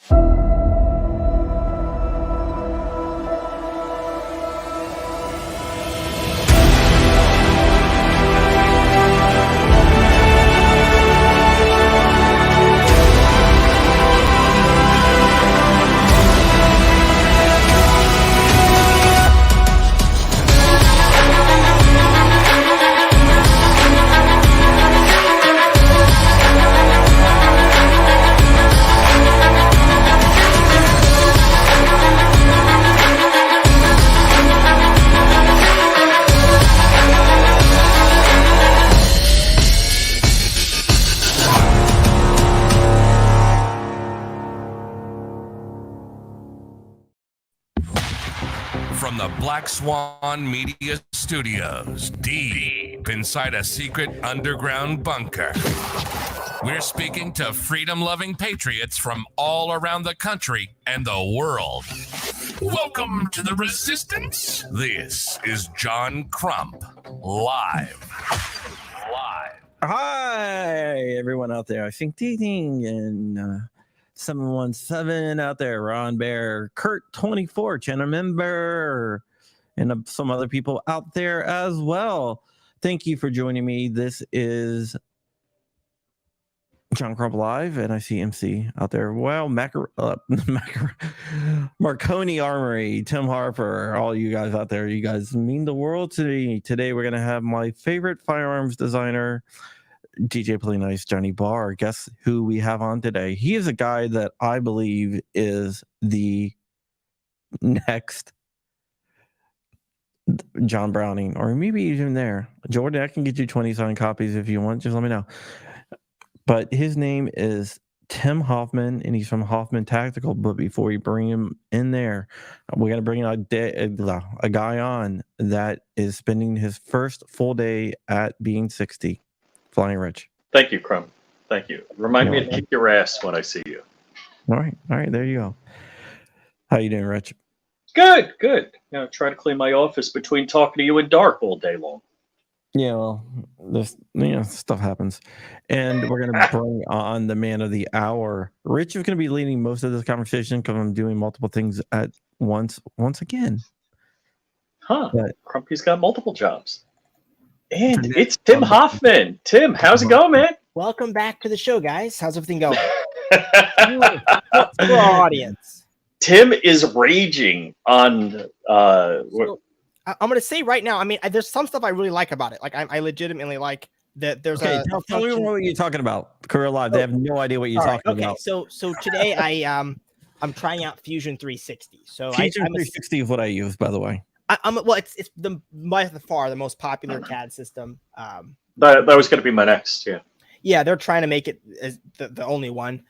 From the Black Swan Media Studios, deep inside a secret underground bunker, we're speaking to freedom-loving patriots from all around the country and the world. Welcome to the Resistance. This is John Crump, live. Hi, everyone out there. I think Ding and 717 out there, Ron Bear, Kurt 24, channel member, and some other people out there as well. Thank you for joining me. This is John Crump Live, and I see MC out there. Well, Marconi Armory, Tim Harper, all you guys out there. You guys mean the world to me. Today, we're going to have my favorite firearms designer, DJ Play Nice, Johnny Barr. Guess who we have on today? He is a guy that I believe is the next John Browning, or maybe even there. Jordan, I can get you 20 signed copies if you want. Just let me know. But his name is Tim Hoffman, and he's from Hoffman Tactical. But before we bring him in there, we're going to bring a guy on that is spending his first full day at Being 60. Flying Rich. Thank you, Crump. Thank you. Remind me to kick your ass when I see you. All right. There you go. How you doing, Rich? Good. Try to clean my office between talking to you and Dark all day long. Yeah, well, this stuff happens, and we're gonna bring on the man of the hour. Rich is gonna be leading most of this conversation because I'm doing multiple things at once again. Huh? But Crumpy's got multiple jobs. And it's Tim Hoffman. Tim, how's it going, man? Welcome back to the show, guys. How's everything going? For our audience. Tim is raging on. So, I'm going to say right now, I mean, there's some stuff I really like about it. Like, I legitimately like that there's tell me what you're talking about. Career Live, they have no idea what you're talking about. So today I'm trying out Fusion 360. So Fusion 360 is what I use, by the way. It's by far the most popular CAD system. That was going to be my next, Yeah, they're trying to make it as the only one.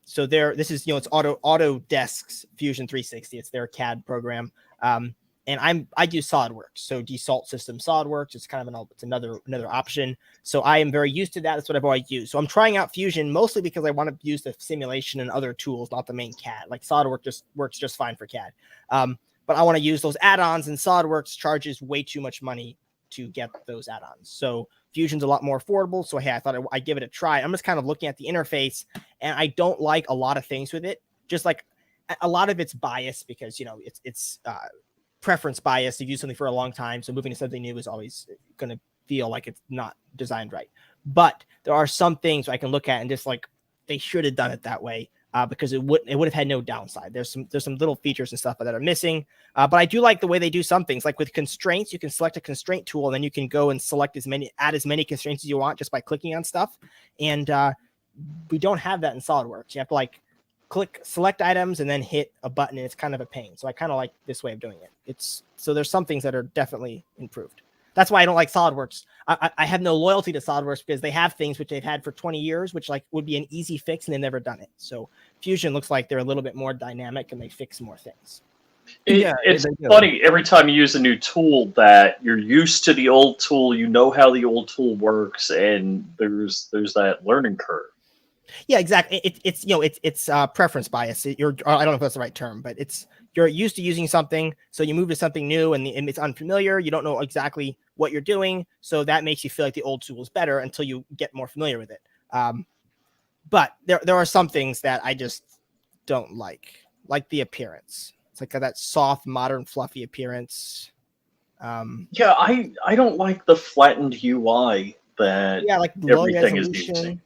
So this is it's Autodesk's Fusion 360. It's their CAD program. And I use SolidWorks, so Dassault System SolidWorks. It's kind of another option. So I am very used to that. That's what I've always used. So I'm trying out Fusion mostly because I want to use the simulation and other tools, not the main CAD. Like SolidWorks just works just fine for CAD. But I want to use those add-ons, and SolidWorks charges way too much money to get those add-ons. So Fusion's a lot more affordable. So hey, I thought I'd give it a try. I'm just kind of looking at the interface, and I don't like a lot of things with it. Just like a lot of it's biased because it's preference bias. You've used something for a long time, so moving to something new is always going to feel like it's not designed right. But there are some things I can look at and just like they should have done it that way. Because it would have had no downside. There's some little features and stuff that are missing, but I do like the way they do some things. Like with constraints, you can select a constraint tool, and then you can go and add as many constraints as you want just by clicking on stuff. And we don't have that in SolidWorks. You have to select items and then hit a button, and it's kind of a pain. So I kind of like this way of doing it. So there's some things that are definitely improved. That's why I don't like SolidWorks. I have no loyalty to SolidWorks because they have things which they've had for 20 years, which would be an easy fix, and they've never done it. So Fusion looks like they're a little bit more dynamic and they fix more things. It's funny every time you use a new tool that you're used to the old tool, you know how the old tool works, and there's that learning curve. Yeah, exactly. It's preference bias. I don't know if that's the right term, but you're used to using something, so you move to something new, and it's unfamiliar. You don't know exactly what you're doing, so that makes you feel like the old tool is better until you get more familiar with it. But there are some things that don't like the appearance. It's like that soft, modern, fluffy appearance. Yeah, I don't like the flattened UI that like low everything is resolution. using.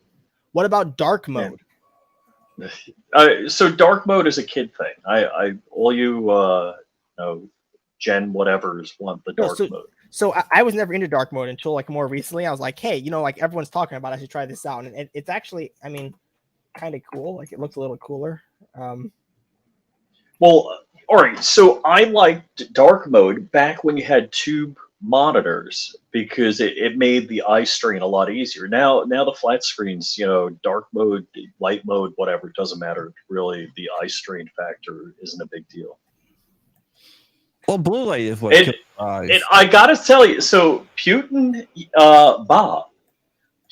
What about dark mode? So dark mode is a kid thing. I all you know, Gen whatevers want the dark mode. So I was never into dark mode until like more recently. I was like, hey, like everyone's talking about it, I should try this out. And it's actually, I mean, kind of cool. Like it looks a little cooler. Well, all right. So I liked dark mode back when you had tube monitors because it made the eye strain a lot easier. Now the flat screens, dark mode, light mode, whatever, it doesn't matter. Really, the eye strain factor isn't a big deal. Well, blue light is what kills eyes. And I gotta tell you, so Putin, Bob,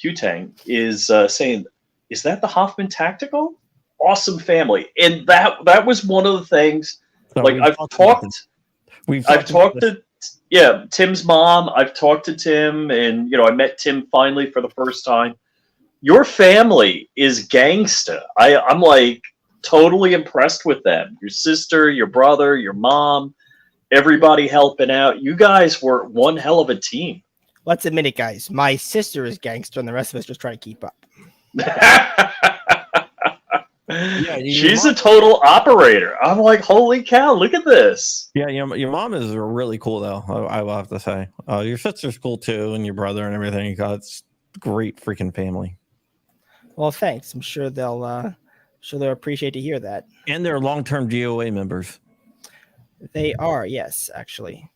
Putang is saying, is that the Hoffman Tactical? Awesome family, and that was one of the things. So like I've talked to Tim's mom. I've talked to Tim, and I met Tim finally for the first time. Your family is gangsta. I'm like totally impressed with them. Your sister, your brother, your mom. Everybody helping out. You guys were one hell of a team. Let's admit it, guys. My sister is gangster, and the rest of us just try to keep up. She's a total operator. I'm like, holy cow, look at this. Yeah, your mom is really cool, though. I will have to say. Your sister's cool, too, and your brother and everything. It's great freaking family. Well, thanks. I'm sure they'll appreciate to hear that. And they're long-term GOA members. They are, yes, actually.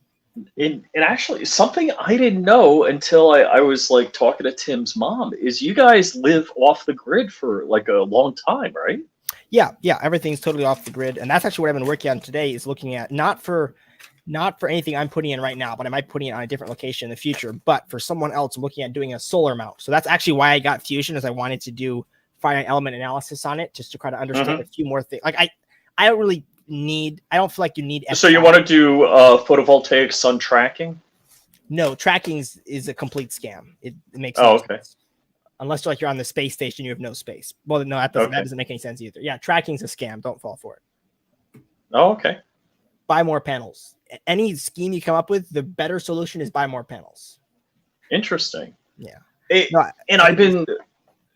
And actually, something I didn't know until I was like talking to Tim's mom is you guys live off the grid for like a long time, right? Yeah, everything's totally off the grid, and that's actually what I've been working on today. Is looking at not for anything I'm putting in right now, but I might put it on a different location in the future. But for someone else, I'm looking at doing a solar mount. So that's actually why I got Fusion, is I wanted to do finite element analysis on it, just to try to understand a few more things. Like I don't really I don't feel like you need. So you want to do photovoltaic sun tracking? No, tracking is a complete scam. It makes no sense. Unless you're on the space station, you have no space. Well, no, that doesn't make any sense either. Yeah, tracking's a scam. Don't fall for it. Oh, okay. Buy more panels. Any scheme you come up with, the better solution is buy more panels. Interesting. Yeah.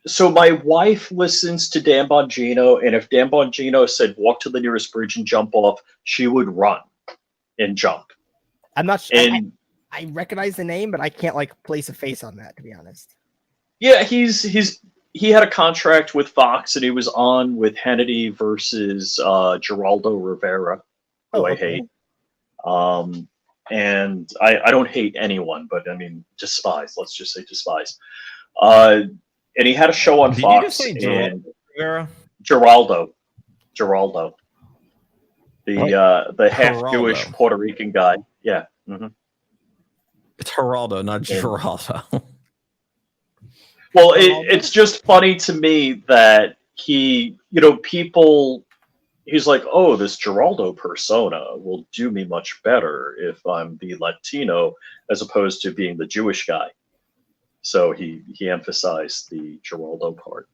So my wife listens to Dan Bongino, and if Dan Bongino said walk to the nearest bridge and jump off, she would run and jump. I'm not sure. And I recognize the name, but I can't place a face on that, to be honest. Yeah, he had a contract with Fox, and he was on with Hannity versus Geraldo Rivera, who I hate. And I don't hate anyone, but I mean despise. Let's just say despise. And he had a show on Fox. You just say Geraldo, the half Jewish Puerto Rican guy. Yeah, it's Geraldo, not Geraldo. Well, it's just funny to me that he's like, oh, this Geraldo persona will do me much better if I'm the Latino as opposed to being the Jewish guy. So he emphasized the Geraldo part.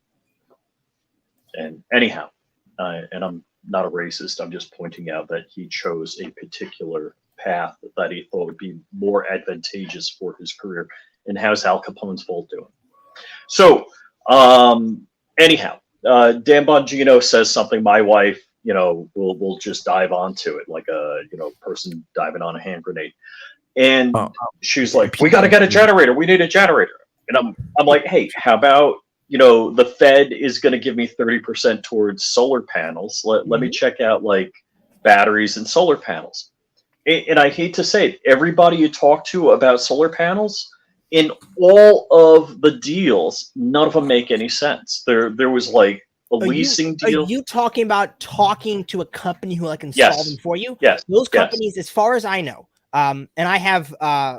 And anyhow, and I'm not a racist, I'm just pointing out that he chose a particular path that he thought would be more advantageous for his career. And how's Al Capone's vault doing? So, anyhow, Dan Bongino says something my wife, will just dive onto it like a, person diving on a hand grenade. And she's like, we got to get a generator. We need a generator. And I'm like, hey, how about, the Fed is going to give me 30% towards solar panels. Let me check out batteries and solar panels. And I hate to say it, everybody you talk to about solar panels, in all of the deals, none of them make any sense. There was a leasing deal. Are you talking about talking to a company who install them for you? Yes. Those companies, as far as I know, and I have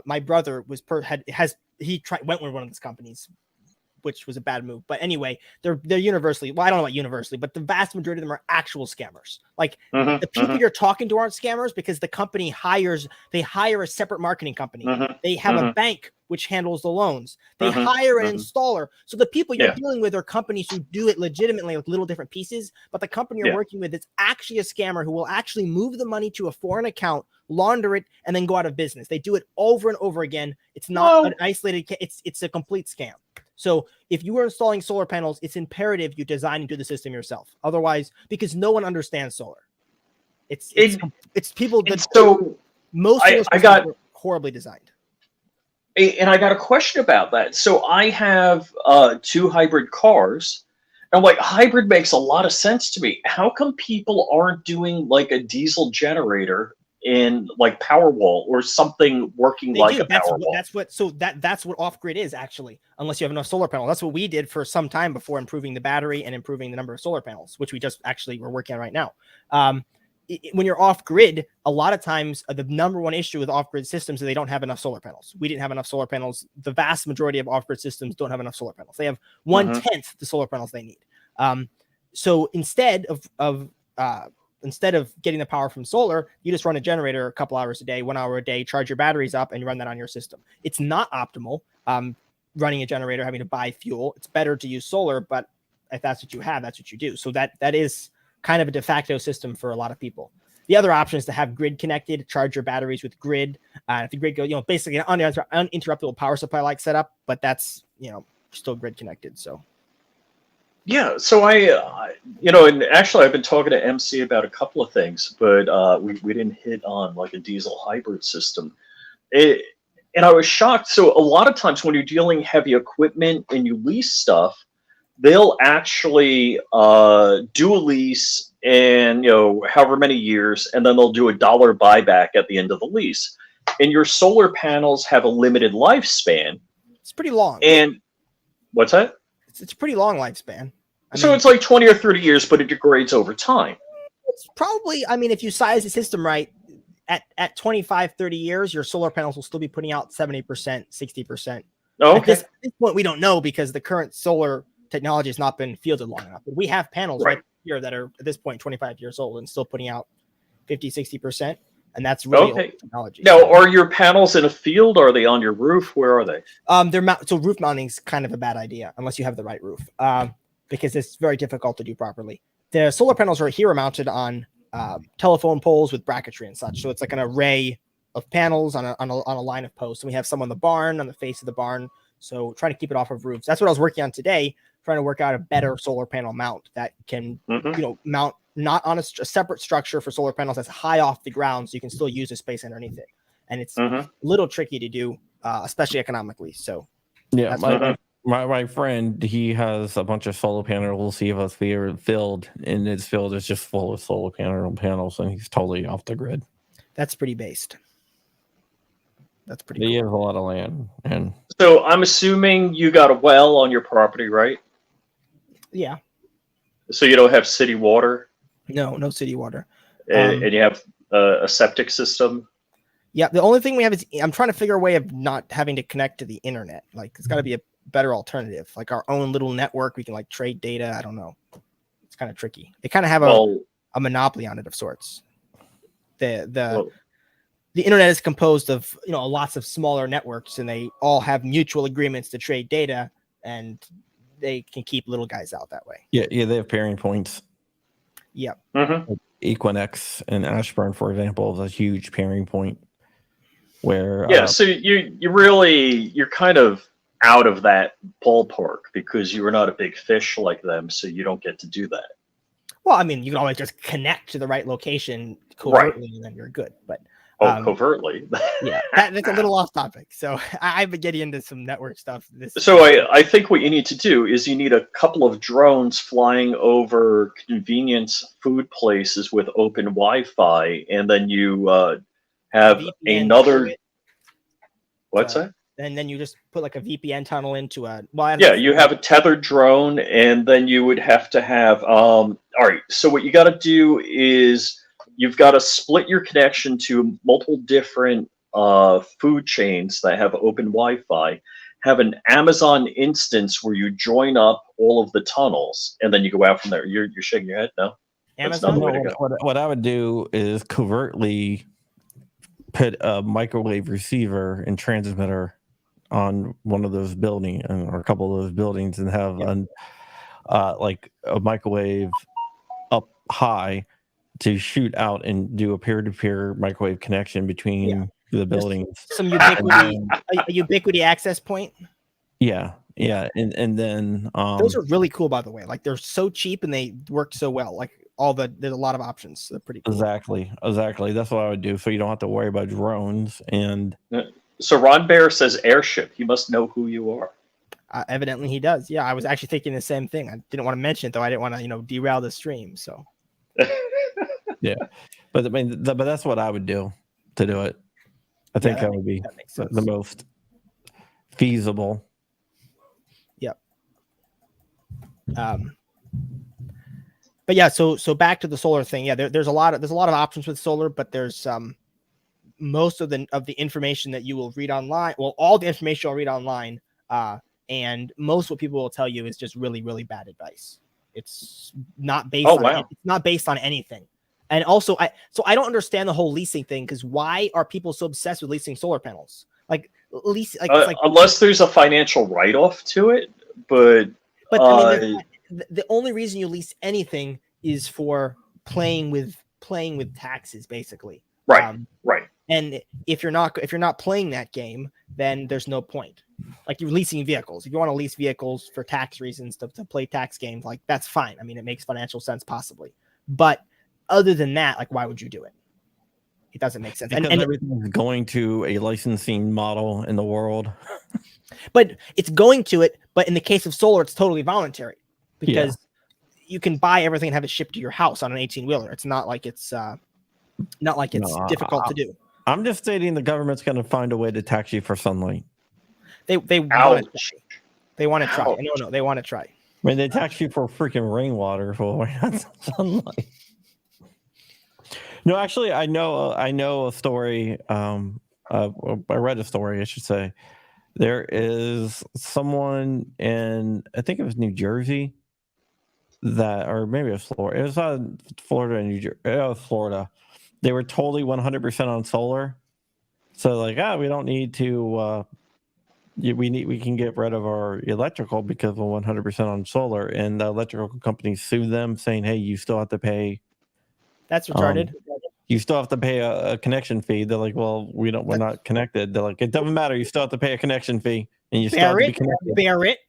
my brother went with one of those companies which was a bad move. But anyway, they're universally, well, I don't know about universally, but the vast majority of them are actual scammers. Like the people you're talking to aren't scammers because the company they hire a separate marketing company. They have a bank which handles the loans. They hire an installer. So the people you're dealing with are companies who do it legitimately with little different pieces, but the company you're working with is actually a scammer who will actually move the money to a foreign account, launder it, and then go out of business. They do it over and over again. It's not an isolated, it's a complete scam. So if you are installing solar panels, it's imperative you design and do the system yourself. Otherwise, because no one understands solar. It's people that so most solar systems are horribly designed. And I got a question about that. So I have 2 hybrid cars. And I'm like, hybrid makes a lot of sense to me. How come people aren't doing like a diesel generator in like Powerwall or something working like a Powerwall? That's what off-grid is actually, unless you have enough solar panels. That's what we did for some time before improving the battery and improving the number of solar panels, which we just actually we're working on right now. When you're off grid, a lot of times the number one issue with off grid systems is they don't have enough solar panels. We didn't have enough solar panels. The vast majority of off grid systems don't have enough solar panels. They have 1/10 the solar panels they need. So instead of getting the power from solar, you just run a generator a couple hours a day, 1 hour a day, charge your batteries up, and you run that on your system. It's not optimal. Running a generator, having to buy fuel. It's better to use solar, but if that's what you have, that's what you do. So that is kind of a de facto system for a lot of people. The other option is to have grid connected, charge your batteries with grid. If the grid goes, basically an uninterruptible power supply like setup, but that's, still grid connected. So. Yeah. So and actually I've been talking to MC about a couple of things, but we didn't hit on like a diesel hybrid system. And I was shocked. So a lot of times when you're dealing heavy equipment and you lease stuff, they'll actually do a lease and however many years, and then they'll do $1 buyback at the end of the lease. And your solar panels have a limited lifespan. It's pretty long. And what's that? It's a pretty long lifespan. So it's like 20 or 30 years, but it degrades over time. It's probably, if you size the system right, at 25, 30 years, your solar panels will still be putting out 70%, 60%. Oh, okay. At this point, we don't know because the current solar technology has not been fielded long enough. But we have panels right here that are at this point 25 years old and still putting out 50, 60%. And that's really old technology. Now, are your panels in a field? Or are they on your roof? Where are they? So roof mounting is kind of a bad idea unless you have the right roof, because it's very difficult to do properly. The solar panels are here mounted on telephone poles with bracketry and such. So it's like an array of panels on a line of posts. And we have some on the barn, on the face of the barn. So trying to keep it off of roofs. That's what I was working on today, trying to work out a better solar panel mount that can, mount not on a separate structure for solar panels that's high off the ground, so you can still use the space underneath it. And it's a little tricky to do, especially economically. So yeah, my friend, he has a bunch of solar panels. He has a field, and his field is just full of solar panels, and he's totally off the grid. That's pretty based. That's pretty He cool. has a lot of land. And so I'm assuming you got a well on your property, right? Yeah. So you don't have city water? No city water. And you have a septic system? Yeah, the only thing we have is I'm trying to figure a way of not having to connect to the internet. Like, it's got to be a better alternative, like our own little network. We can like trade data. I don't know. It's kind of tricky. They kind of have a monopoly on it of sorts. The internet is composed of lots of smaller networks, and they all have mutual agreements to trade data, and they can keep little guys out that way. Yeah, they have pairing points. Yeah. Like Equinix and Ashburn, for example, is a huge pairing point where so you're kind of out of that ballpark because you are not a big fish like them, so you don't get to do that. Well, you can always just connect to the right location covertly, and then you're good. But covertly. Yeah, that's a little off topic. So I've been getting into some network stuff. So I think what you need to do is you need a couple of drones flying over convenience food places with open Wi-Fi, and then you have VPN another. What's that? And then you just put like a VPN tunnel into a. You have a tethered drone, and then you would have to have. All right. So what you got to do is you've got to split your connection to multiple different food chains that have open Wi-Fi. have an Amazon instance where you join up all of the tunnels and then you go out from there. You're shaking your head? No. That's not Amazon. the way to go. What I would do is covertly put a microwave receiver and transmitter on one of those buildings or a couple of those buildings and have like a microwave up high to shoot out and do a peer-to-peer microwave connection between the buildings. Some ubiquity, a ubiquity access point. Yeah. And then Those are really cool, by the way. Like they're so cheap and they work so well. Like there's a lot of options. They're pretty cool. Exactly. That's what I would do. So you don't have to worry about drones. And so Ron Bear says airship. He must know who you are. Evidently he does. Yeah, I was actually thinking the same thing. I didn't want to mention it though. I didn't want to, derail the stream. So yeah, but I mean, but that's what I would do to do it. I think that would be the most feasible. Yep. But yeah, so back to the solar thing. Yeah, there's a lot of options with solar, but there's most of the information that you will read online. Well, all the information you'll read online, and most what people will tell you is just really, really bad advice. It's not based it's not based on anything. And also, I don't understand the whole leasing thing, because why are people so obsessed with leasing solar panels? Like lease, unless there's a financial write-off to it, but I mean, the only reason you lease anything is for playing with taxes, basically. Right. Right. And if you're not playing that game, then there's no point. Like you're leasing vehicles. If you want to lease vehicles for tax reasons to play tax games, like that's fine. I mean, it makes financial sense possibly. But other than that, like why would you do it? It doesn't make sense. Because everything is going to a licensing model in the world. But it's going to it. But in the case of solar, it's totally voluntary because you can buy everything and have it shipped to your house on an 18-wheeler. It's not like it's difficult to do. I'm just stating the government's going to find a way to tax you for sunlight. They want to try. They want to try. No, they want to try. I mean, they tax you for freaking rainwater for sunlight. No, actually, I know a story. I read a story, I should say. There is someone in, I think it was New Jersey, or maybe it was Florida. It was Florida and New Jersey. It was Florida. They were totally 100% on solar. So like, we don't need to. We can get rid of our electrical because we're 100% on solar, and the electrical companies sued them, saying, "Hey, you still have to pay." That's retarded. You still have to pay a connection fee. They're like, "Well, we're not connected." They're like, "It doesn't matter. You still have to pay a connection fee, and you still have to be connected." Barrett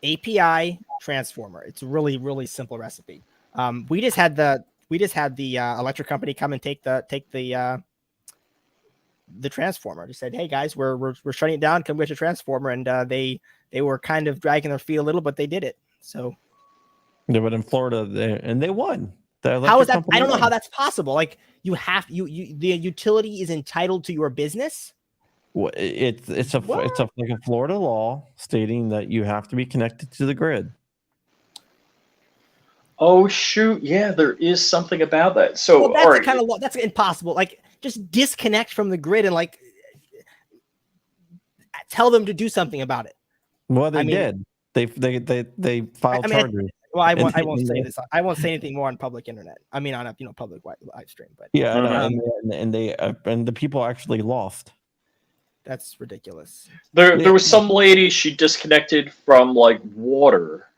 API transformer. It's a really, really simple recipe. We just had the electric company come and take the transformer. They said, "Hey guys, we're shutting it down. Come get your transformer." And they were kind of dragging their feet a little, but they did it. So yeah, but in Florida, they won. How is that? I don't know how that's possible. Like the utility is entitled to your business. Well, it's like a Florida law stating that you have to be connected to the grid. Oh shoot! Yeah, there is something about that. So that's kind of law. That's impossible. Like just disconnect from the grid and like tell them to do something about it. Well, they did. They filed charges. Well, I won't say this. I won't say anything more on public internet. I mean, on a public live stream. But yeah, and the people actually lost. That's ridiculous. There was some lady, she disconnected from like water,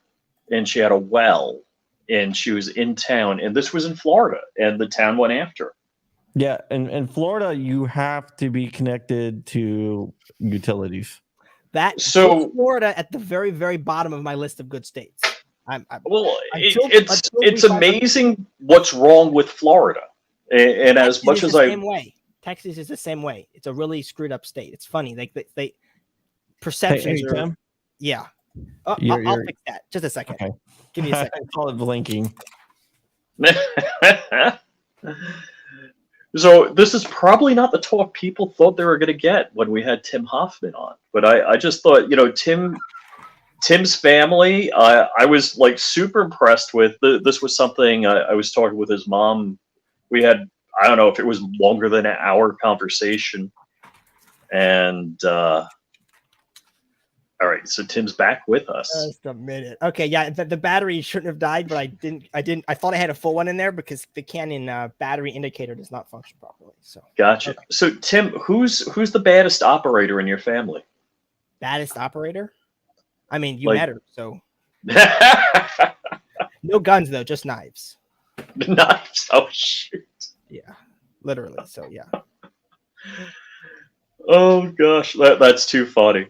and she had a well, and she was in town, and this was in Florida, and the town went after her. Yeah, and in Florida, you have to be connected to utilities. So Florida at the very, very bottom of my list of good states. It's amazing what's wrong with Florida, and as much as Texas is the same way. It's a really screwed up state. It's funny. They perceptions are. Tim? Yeah. I'll fix that. Just a second. Okay. Give me a second. I call it blinking. So this is probably not the talk people thought they were going to get when we had Tim Hoffman on. But I just thought, Tim's family, I was like super impressed with. This was something I was talking with his mom. We had, I don't know if it was longer than an hour conversation. And All right, so Tim's back with us. Just a minute. Okay, yeah, the battery shouldn't have died, but I didn't. I thought I had a full one in there because the Canon battery indicator does not function properly. So Gotcha. Okay. So Tim, who's the baddest operator in your family? Baddest operator? I mean, you Like- met her, so no guns though, just knives. Nice. Oh shoot. Yeah, literally. So yeah. Oh gosh, that's too funny.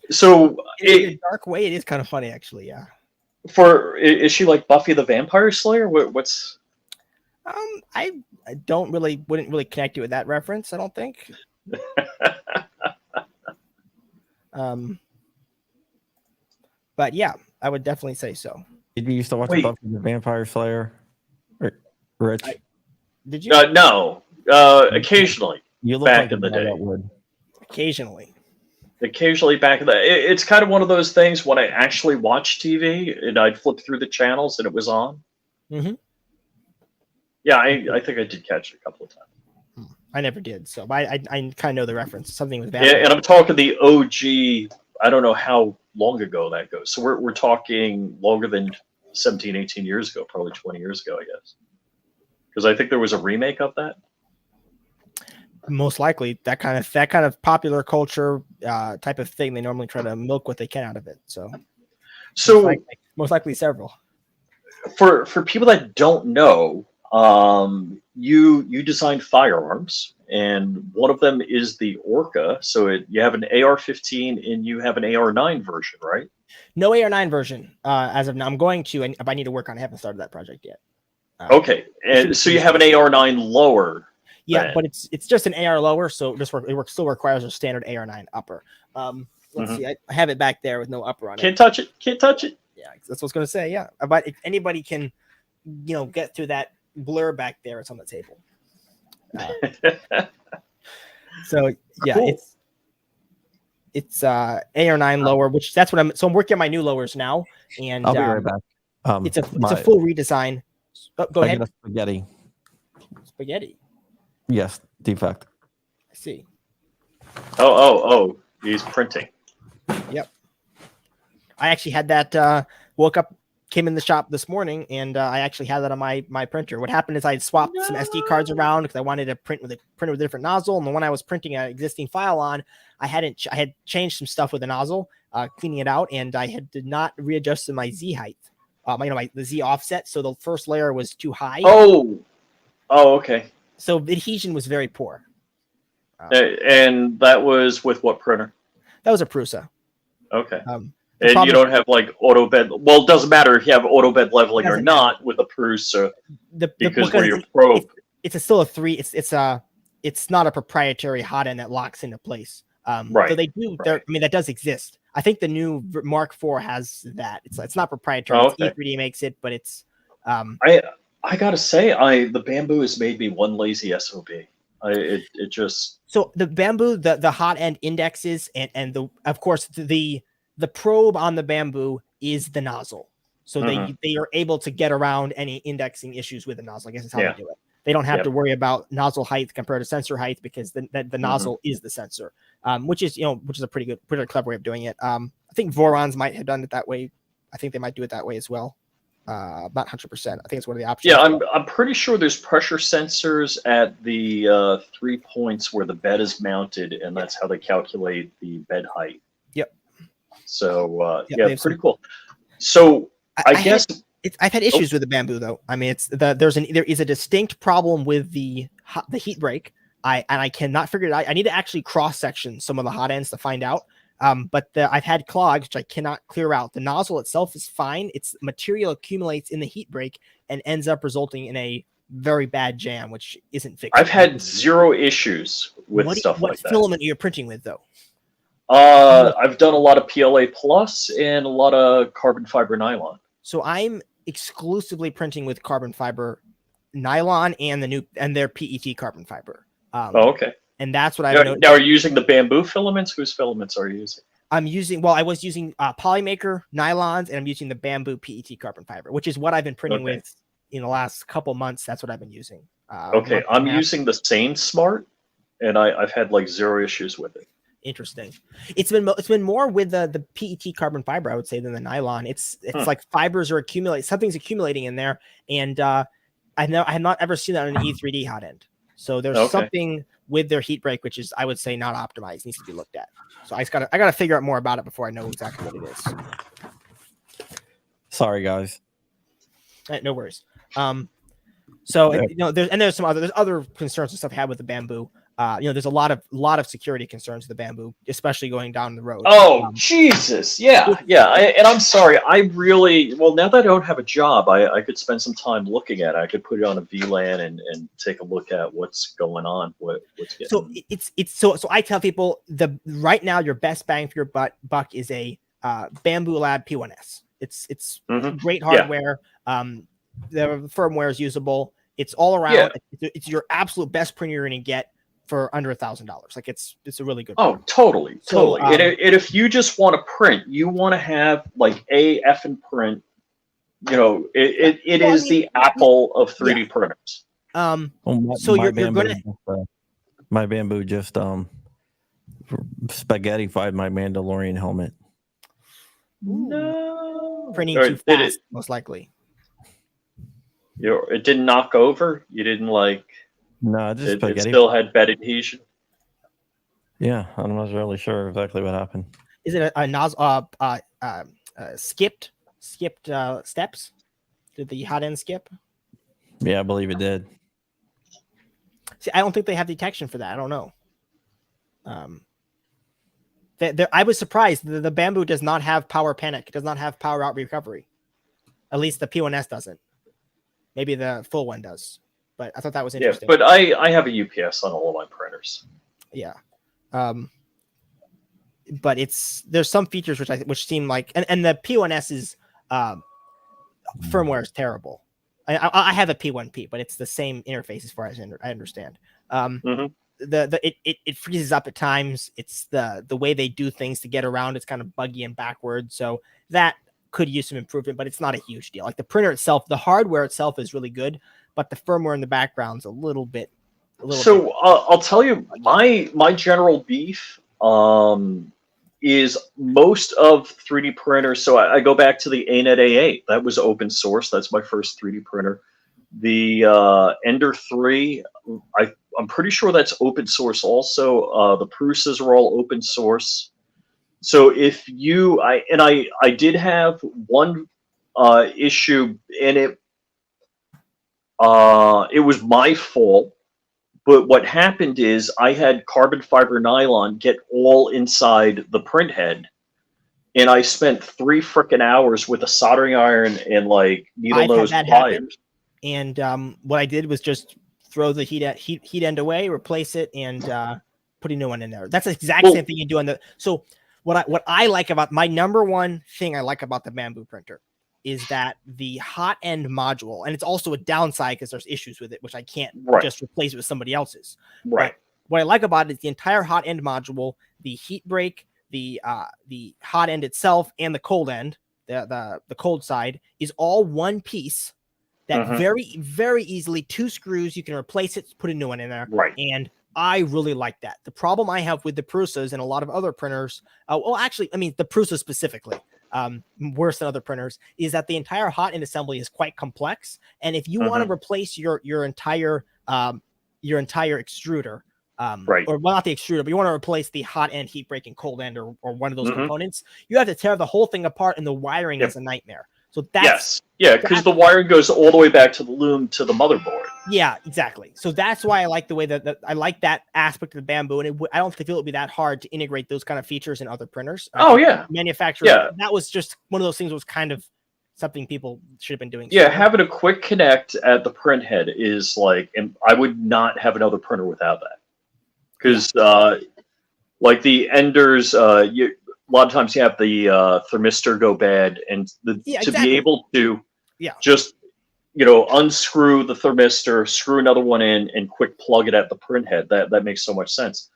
So, In a dark way, it is kind of funny, actually. Yeah. is she like Buffy the Vampire Slayer? What's? I wouldn't really connect you with that reference. I don't think. But yeah, I would definitely say so. Did you used to watch Wait. Buffy the Vampire Slayer? Rich, Did you? No. Occasionally, you look back like in the a guy day. that would. Occasionally. Back in the. It's kind of one of those things when I actually watch TV and I'd flip through the channels and it was on. Mhm. Yeah, I think I did catch it a couple of times. I never did, so I kind of know the reference. Something with Yeah, Batman. and I'm talking the OG. I don't know how long ago that goes. So we're talking longer than 17, 18 years ago, probably 20 years ago, I guess. Because I think there was a remake of that. Most likely that kind of popular culture type of thing. They normally try to milk what they can out of it. So So most likely several. for people that don't know, you designed firearms, and one of them is the Orca. So you have an AR-15 and you have an AR-9 version, right? No AR-9 version as of now. I'm going to, and I need to work on it. I haven't started that project yet. Okay, and so you have an AR-9 lower. Yeah, Right. but it's just an AR lower, so it still requires a standard AR-9 upper. Let's see, I have it back there with no upper on it. Can't touch it. Can't touch it. Yeah, that's what I was gonna say. Yeah, but if anybody can, get through that blur back there, it's on the table. So yeah, Cool. it's AR-9 lower, which that's what I'm working on my new lowers now, and I'll be right back. it's a full redesign. Oh, go I ahead. get a spaghetti. Spaghetti. Yes, defect. I see. Oh! He's printing. Yep. I actually had that. Woke up, came in the shop this morning, and I actually had that on my printer. What happened is I swapped some SD cards around because I wanted to print with a different nozzle, and the one I was printing an existing file on, I had changed some stuff with the nozzle, cleaning it out, and I did not readjust my Z height, the Z offset. So the first layer was too high. Oh, okay. So the adhesion was very poor. And that was with what printer? That was a Prusa. Okay. The And problem- you don't have like auto bed. Well, it doesn't matter if you have auto bed leveling or Doesn't not with a Prusa, because when your it- probe. it's still a 3. It's not a proprietary hot end that locks into place. So Right, they do. right. That does exist. I think the new Mark IV has that. It's not proprietary. Oh, It's okay. E3D makes it, but it's I gotta say, the bamboo has made me one lazy SOB. It just. so the bamboo, the hot end indexes, and of course the probe on the bamboo is the nozzle. So they are able to get around any indexing issues with the nozzle. I guess is how Yeah. they do it. They don't have Yep. to worry about nozzle height compared to sensor height because the nozzle is the sensor, which is a pretty clever way of doing it. I think Vorons might have done it that way. I think they might do it that way as well. Not 100%. I think it's one of the options. Yeah, I'm pretty sure there's pressure sensors at the 3 points where the bed is mounted, and that's how they calculate the bed height. Yep. So Yep, yeah, they have pretty some- cool. So I guess. I've had issues with the bamboo though. I mean, there is a distinct problem with the heat break. I cannot figure it out. I need to actually cross section some of the hot ends to find out. But I've had clogs which I cannot clear out. The nozzle itself is fine. Its material accumulates in the heat break and ends up resulting in a very bad jam, which isn't fixed. I've had zero issues with stuff what like that. filament are you printing with though? I've done a lot of PLA plus and a lot of carbon fiber nylon. So I'm exclusively printing with carbon fiber nylon and their PET carbon fiber. Okay. And that's what I've noticed. Now, are you using the bamboo filaments? Whose filaments are you using? I was using Polymaker nylons, and I'm using the bamboo PET carbon fiber, which is what I've been printing Okay. with in the last couple months. That's what I've been using. Okay, month and I'm a half. using the Sane Smart, and I've had like zero issues with it. Interesting. It's been more with the PET carbon fiber, I would say, than the nylon. It's like fibers are accumulating, something's accumulating in there, and I have not ever seen that on an E3D hot end. So there's something with their heat break, which is, I would say, not optimized, needs to be looked at. So I gotta figure out more about it before I know exactly what it is. Sorry, guys. No worries. So there's some other concerns and stuff I had with the bamboo. There's a lot of security concerns with the bamboo, especially going down the road. Oh, Jesus. Yeah. And I'm sorry. I really, well, now that I don't have a job, I could spend some time looking at it. I could put it on a VLAN and take a look at what's going on. What's getting... So I tell people right now your best bang for your buck is a Bamboo Lab P1S. It's great hardware. The firmware is usable. It's all around. Yeah. It's your absolute best printer you're going to get for under $1,000. Like it's a really good printer. Oh, totally. And if you just want to print, you want to have like a effing print. It is the Apple of 3D printers. You're going to. My Bamboo just spaghettified my Mandalorian helmet. No, printing too fast, most likely. It didn't knock over. You didn't like. No, just it still had bed adhesion. Yeah, I'm not really sure exactly what happened. Is it skipped steps? Did the hot end skip? Yeah, I believe it did. See, I don't think they have detection for that. I don't know. I was surprised. The Bamboo does not have power panic. It does not have power out recovery. At least the P1S doesn't. Maybe the full one does. But I thought that was interesting. Yeah, but I have a UPS on all of my printers. Yeah. But there's some features which seem like, and the P1S's firmware is terrible. I have a P1P, but it's the same interface as far as I understand. It freezes up at times. It's the way they do things to get around. It's kind of buggy and backward. So that could use some improvement, but it's not a huge deal. Like the printer itself, the hardware itself is really good, but the firmware in the background's a little bit. I'll tell you, my general beef is most of 3D printers. So I go back to the ANET A8. That was open source. That's my first 3D printer. The Ender 3, I'm pretty sure that's open source also. The Prusas are all open source. So if I did have one issue, and it was my fault. But what happened is I had carbon fiber nylon get all inside the print head, and I spent 3 frickin' hours with a soldering iron and like needle nose pliers. And what I did was just throw the heat end away, replace it, and put a new one in there. That's the exact same thing you do on the. So what I like about my number one thing I like about the Bamboo printer is that the hot end module, and it's also a downside because there's issues with it, which I can't just replace it with somebody else's. Right. But what I like about it is the entire hot end module, the heat break, the hot end itself, and the cold end, the cold side, is all one piece that very, very easily, 2 screws, you can replace it, put a new one in there. Right. And I really like that. The problem I have with the Prusas and a lot of other printers, the Prusa specifically, worse than other printers, is that the entire hot end assembly is quite complex. And if you want to replace your entire extruder, or not the extruder, but you want to replace the hot end, heat break, and cold end, or one of those components, you have to tear the whole thing apart, and the wiring is a nightmare. So that's because the wiring goes all the way back to the loom to the motherboard. Yeah, exactly. So that's why I like the way that I like that aspect of the Bamboo, and I don't feel it would be that hard to integrate those kind of features in other printers. Manufacturers. Yeah. That was just one of those things. Was kind of something people should have been doing. Yeah, having a quick connect at the print head is like, and I would not have another printer without that, because like the Enders, a lot of times you have the thermistor go bad, and to be able to just unscrew the thermistor, screw another one in, and quick plug it at the print head. That makes so much sense.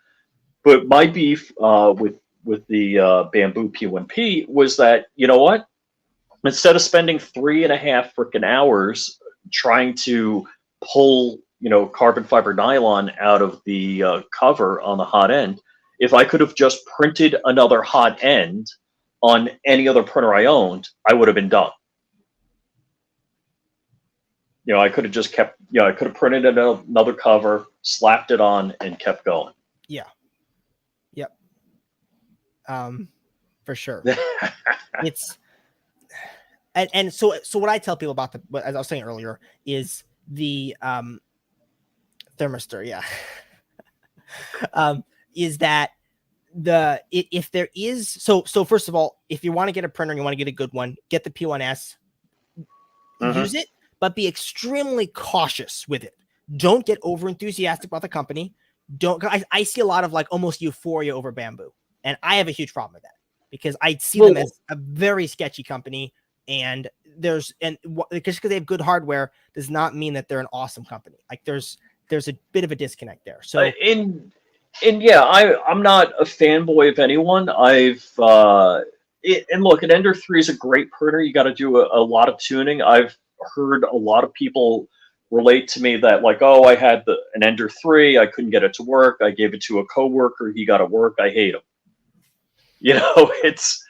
But my beef with the Bamboo P1P was that, you know what? Instead of spending 3.5 freaking hours trying to pull carbon fiber nylon out of the cover on the hot end, If I could have just printed another hot end on any other printer I owned, I would have been done. I could have just kept, I could have printed another cover, slapped it on, and kept going. Yeah. Yep. For sure. It's, and so what I tell people about as I was saying earlier, is the thermistor. Yeah. Is that if there is, so first of all, if you want to get a printer and you want to get a good one, get the P1S, use it, but be extremely cautious with it. Don't get over enthusiastic about the company. I see a lot of like almost euphoria over Bamboo, and I have a huge problem with that because I see them as a very sketchy company, and just because they have good hardware does not mean that they're an awesome company. Like there's a bit of a disconnect there. So and yeah, I'm not a fanboy of anyone. And look, an Ender 3 is a great printer. You got to do a lot of tuning. I've heard a lot of people relate to me that like, oh, I had an Ender 3, I couldn't get it to work. I gave it to a coworker, he got it work. I hate him. It's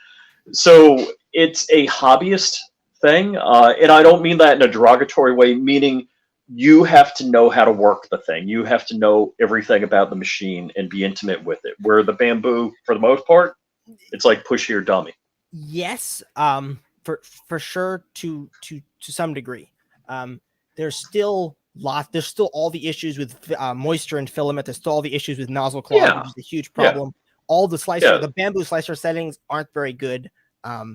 a hobbyist thing, and I don't mean that in a derogatory way, meaning you have to know how to work the thing. You have to know everything about the machine and be intimate with it. Where the Bamboo, for the most part, it's like push your dummy. Yes, for sure to some degree. There's still all the issues with moisture and filament. There's still all the issues with nozzle clog, which is a huge problem. All the the Bamboo slicer settings aren't very good.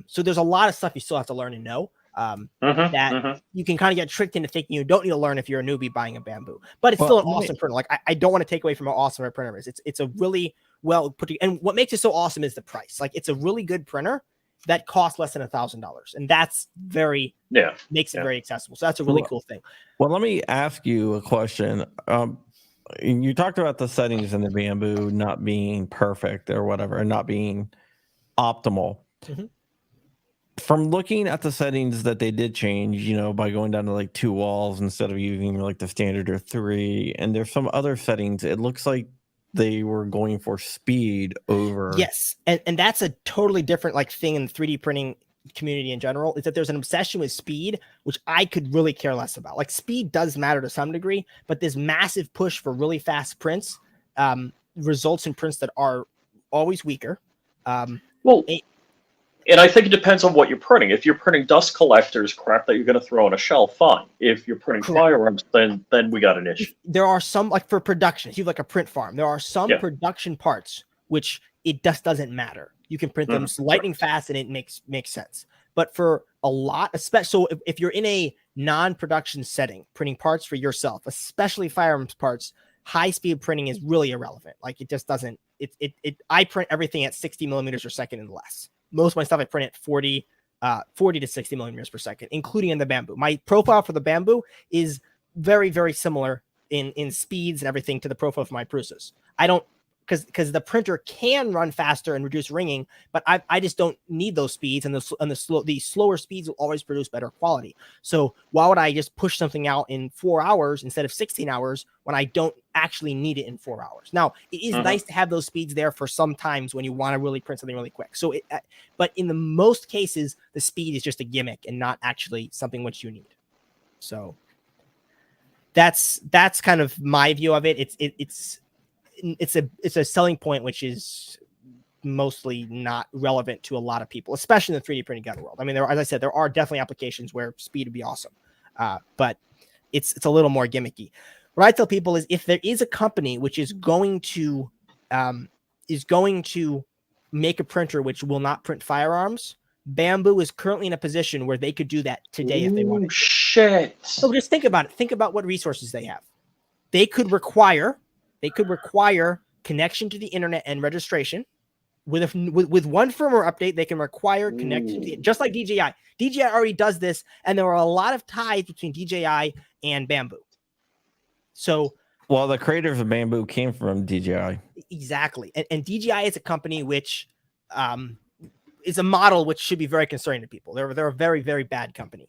So there's a lot of stuff you still have to learn and know. You can kind of get tricked into thinking you don't need to learn if you're a newbie buying a Bamboo, but it's still an awesome printer. Like I don't want to take away from how awesome a printer is. It's a really well put together, and what makes it so awesome is the price. Like it's a really good printer that costs less than $1,000, and that's makes it very accessible. So that's a really cool thing. Well, let me ask you a question. You talked about the settings in the Bamboo not being perfect or whatever, and not being optimal. From looking at the settings that they did change, by going down to like 2 walls instead of using like the standard or 3, and there's some other settings, it looks like they were going for speed over. Yes, and that's a totally different like thing in the 3D printing community in general, is that there's an obsession with speed, which I could really care less about. Like speed does matter to some degree, but this massive push for really fast prints results in prints that are always weaker. And I think it depends on what you're printing. If you're printing dust collectors, crap that you're going to throw on a shelf, fine. If you're printing firearms, then we got an issue. There are some, like for production, if you have like a print farm, there are some production parts which it just doesn't matter. You can print them lightning fast and it makes sense. But for a lot, especially so if you're in a non-production setting, printing parts for yourself, especially firearms parts, high speed printing is really irrelevant. Like it just doesn't. I print everything at 60 millimeters per second and less. Most of my stuff I print at 40 to 60 millimeters per second, including in the Bamboo. My profile for the Bamboo is very, very similar in speeds and everything to the profile for my Prusas. I don't, because the printer can run faster and reduce ringing, but I just don't need those speeds, and the slower speeds will always produce better quality. So why would I just push something out in 4 hours instead of 16 hours when I don't actually need it in 4 hours? Now, it is nice to have those speeds there for some times when you want to really print something really quick. So, but in the most cases, the speed is just a gimmick and not actually something which you need. So that's kind of my view of it. It's a selling point which is mostly not relevant to a lot of people, especially in the 3D printing gun world. I mean, as I said, there are definitely applications where speed would be awesome, but it's a little more gimmicky. What I tell people is if there is a company which is going to make a printer which will not print firearms, Bamboo is currently in a position where they could do that today if they wanted. Shit. So just think about it. Think about what resources they have. They could require connection to the internet and registration. With one firmware update, they can require connection to just like DJI. DJI already does this, and there are a lot of ties between DJI and Bamboo. So, well, the creators of Bamboo came from DJI. Exactly, and DJI is a company which is a model which should be very concerning to people. They're a very, very bad company.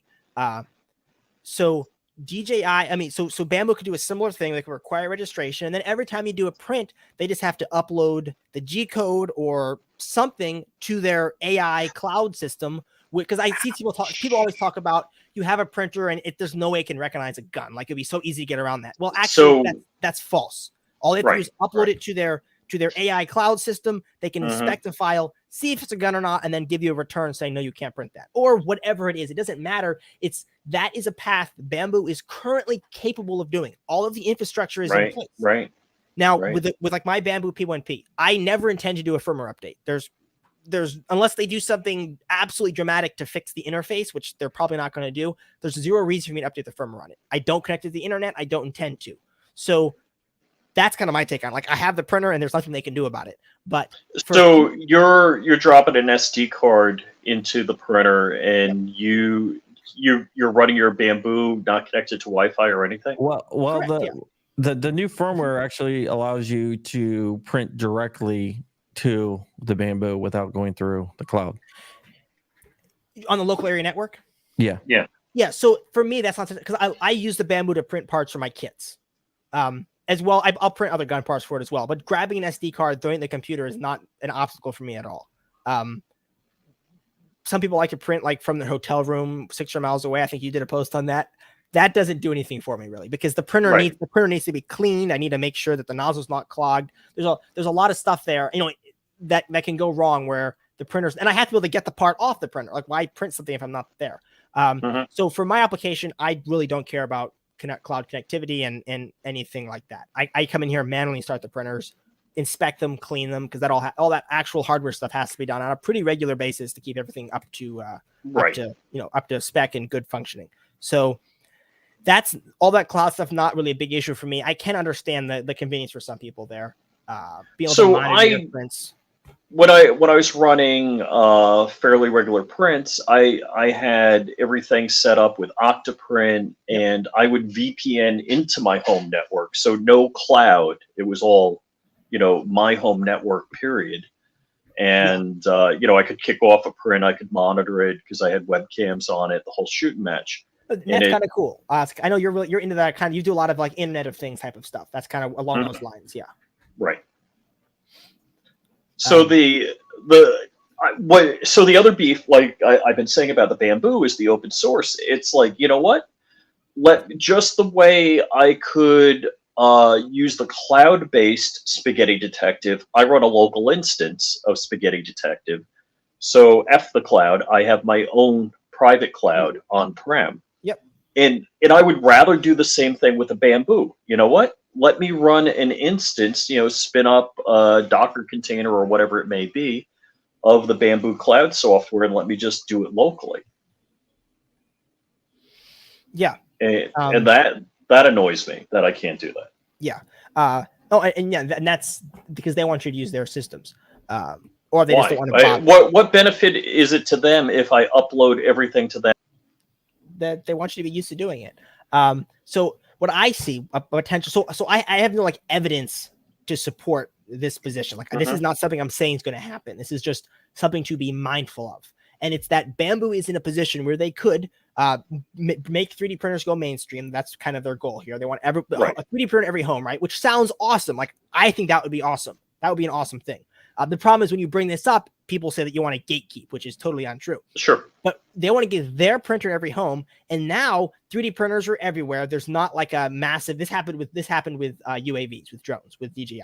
So DJI, I mean, so Bamboo could do a similar thing. They can require registration, and then every time you do a print, they just have to upload the G code or something to their AI cloud system. Because I see people always talk about you have a printer and there's no way it can recognize a gun. Like it'd be so easy to get around that. Well, actually, that's false. All they have to do is upload it to their AI cloud system. They can inspect the file, see if it's a gun or not, and then give you a return saying, no, you can't print that, or whatever it is. It doesn't matter. That is a path Bamboo is currently capable of doing. All of the infrastructure is in place. Right. Now, with like my Bamboo P1P, I never intend to do a firmware update. There's unless they do something absolutely dramatic to fix the interface, which they're probably not going to do, there's zero reason for me to update the firmware on it. I don't connect to the internet. I don't intend to. So that's kind of my take on it. Like I have the printer and there's nothing they can do about it. But so you're dropping an SD card into the printer and you're running your Bamboo not connected to Wi-Fi or anything? Well, Correct, the new firmware actually allows you to print directly to the Bamboo without going through the cloud on the local area network. Yeah. So for me, that's not because I use the Bamboo to print parts for my kits. As well, I'll print other gun parts for it as well. But grabbing an SD card, throwing it in the computer is not an obstacle for me at all. Some people like to print like from their hotel room 600 miles away. I think you did a post on that. That doesn't do anything for me really, because the printer needs to be cleaned. I need to make sure that the nozzle's not clogged. There's a lot of stuff there, that can go wrong where the printers, and I have to be able to get the part off the printer. Like why print something if I'm not there? So for my application, I really don't care about cloud connectivity and anything like that. I come in here and manually start the printers, inspect them, clean them, because that all that actual hardware stuff has to be done on a pretty regular basis to keep everything up to spec and good functioning. So that's all that cloud stuff. Not really a big issue for me. I can understand the convenience for some people there. Being able to monitor your prints. When I was running fairly regular prints, I had everything set up with Octoprint, and I would VPN into my home network. So no cloud. It was all, my home network, period. And, I could kick off a print. I could monitor it because I had webcams on it, the whole shooting match. That's kind of cool. I know you're into that kind of, you do a lot of like Internet of Things type of stuff. That's kind of along those lines. Yeah. Right. So the other beef, like I've been saying about the Bamboo, is the open source. It's like, you know what? Just the way I could use the cloud-based Spaghetti Detective, I run a local instance of Spaghetti Detective. So F the cloud, I have my own private cloud on-prem. Yep. And I would rather do the same thing with the Bamboo. You know what? Let me run an instance, spin up a Docker container or whatever it may be of the Bamboo cloud software, and let me just do it locally. Yeah. And that annoys me that I can't do that. Yeah. And that's because they want you to use their systems. Or they just don't want to bother. What benefit is it to them if I upload everything to them? That they want you to be used to doing it. So what I see a potential, so I have no like evidence to support this position. Like this is not something I'm saying is going to happen. This is just something to be mindful of. And it's that Bamboo is in a position where they could make 3D printers go mainstream. That's kind of their goal here. They want a 3D printer in every home, right? Which sounds awesome. Like I think that would be awesome. That would be an awesome thing. The problem is when you bring this up, people say that you want to gatekeep, which is totally untrue. Sure. But they want to get their printer in every home. And now 3D printers are everywhere. There's not like a massive, this happened with UAVs, with drones, with DJI.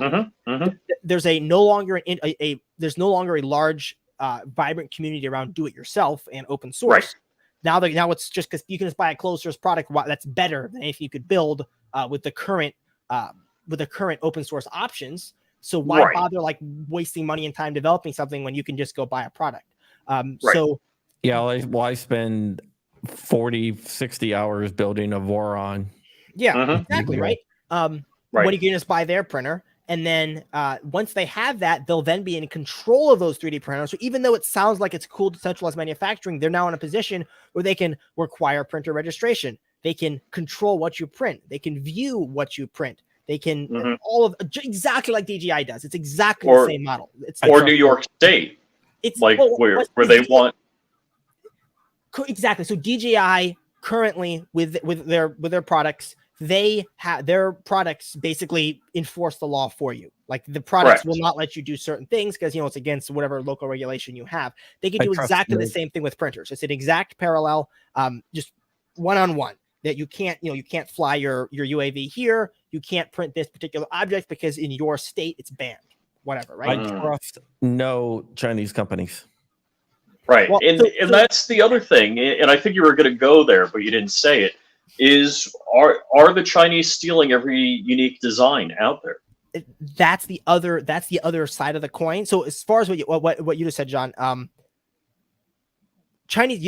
There's no longer a large, vibrant community around do-it-yourself and open source. Right. Now it's just because you can just buy a closed source product that's better than anything you could build with the current open source options. So why bother like wasting money and time developing something when you can just go buy a product? So why spend 40, 60 hours building a Voron? Yeah, exactly. Right. When you can just buy their printer, and then once they have that, they'll then be in control of those 3D printers. So even though it sounds like it's cool to centralize manufacturing, they're now in a position where they can require printer registration. They can control what you print. They can view what you print. They can exactly like DJI does. It's exactly the same model. Or New York State. It's like where they want. Exactly. So DJI currently with their products, they have their products basically enforce the law for you. Like the products Correct. will not let you do certain things because it's against whatever local regulation you have. They can I do trust exactly the you. same thing with printers. It's an exact parallel, just one-on-one. That you can't fly your UAV here. You can't print this particular object because in your state it's banned. Whatever, right? I trust no Chinese companies. Right. Well, and that's the other thing, and I think you were going to go there, but you didn't say it, is are the Chinese stealing every unique design out there? That's the other side of the coin. So as far as what you just said, John, Chinese,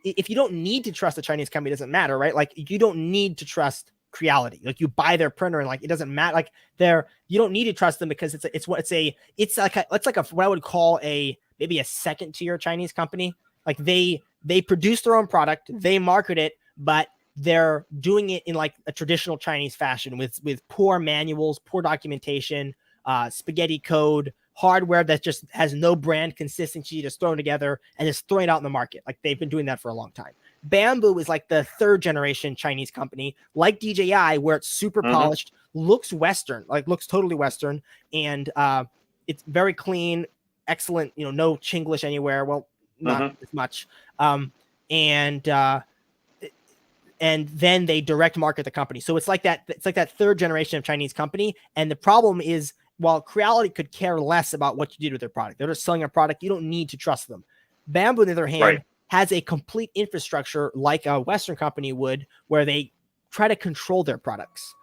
if you don't need to trust the Chinese company, it doesn't matter, right? Like you don't need to trust Creality. Like you buy their printer and like it doesn't matter. Like you don't need to trust them because it's like what I would call maybe a second tier Chinese company. Like they produce their own product, they market it, but they're doing it in like a traditional Chinese fashion with poor manuals, poor documentation, spaghetti code, hardware that just has no brand consistency, just thrown together and just throwing it out in the market. Like they've been doing that for a long time. Bamboo is like the third generation Chinese company, like DJI, where it's super polished, looks Western, like looks totally Western, and it's very clean, excellent. No Chinglish anywhere. Well, not as much. And then they direct market the company. So it's like that. It's like that third generation of Chinese company. And the problem is, while Creality could care less about what you did with their product, they're just selling a product. You don't need to trust them. Bamboo, on the other hand, has a complete infrastructure like a Western company would, where they try to control their products,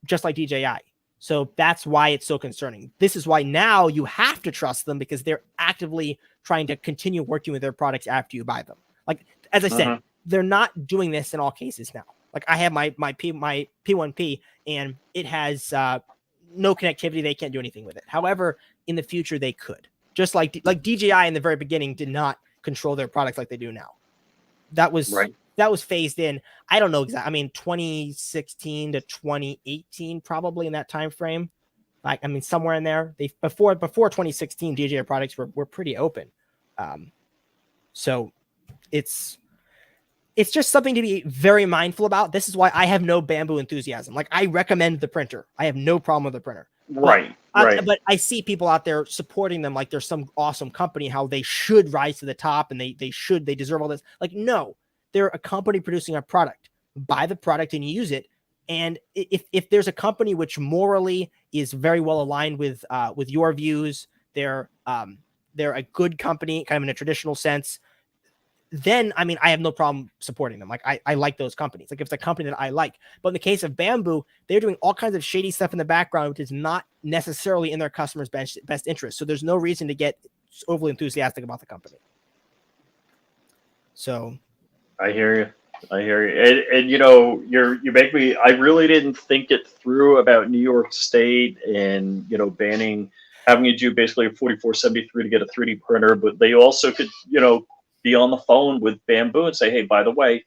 just like DJI. So that's why it's so concerning. This is why now you have to trust them because they're actively trying to continue working with their products after you buy them. Like, as I said, they're not doing this in all cases now. Like I have my P1P and it has no connectivity. They can't do anything with it. However, in the future they could. Just like DJI in the very beginning did not control their products like they do now. That was phased in. I don't know exactly. I mean, 2016 to 2018, probably in that time frame. Like, I mean, somewhere in there. Before 2016, DJI products were pretty open. So it's just something to be very mindful about. This is why I have no Bamboo enthusiasm. Like, I recommend the printer. I have no problem with the printer. Right. But I see people out there supporting them like they're some awesome company, how they should rise to the top and they deserve all this. Like, no, they're a company producing a product. Buy the product and use it. And if there's a company which morally is very well aligned with your views, they're a good company, kind of in a traditional sense, then, I mean, I have no problem supporting them. Like, I like those companies. Like, if it's a company that I like. But in the case of Bamboo, they're doing all kinds of shady stuff in the background, which is not necessarily in their customers' best interest. So there's no reason to get overly enthusiastic about the company. So, I hear you. And you make me. I really didn't think it through about New York State and banning, having you do basically a 4473 to get a 3D printer, but they also could be on the phone with Bamboo and say, hey, by the way,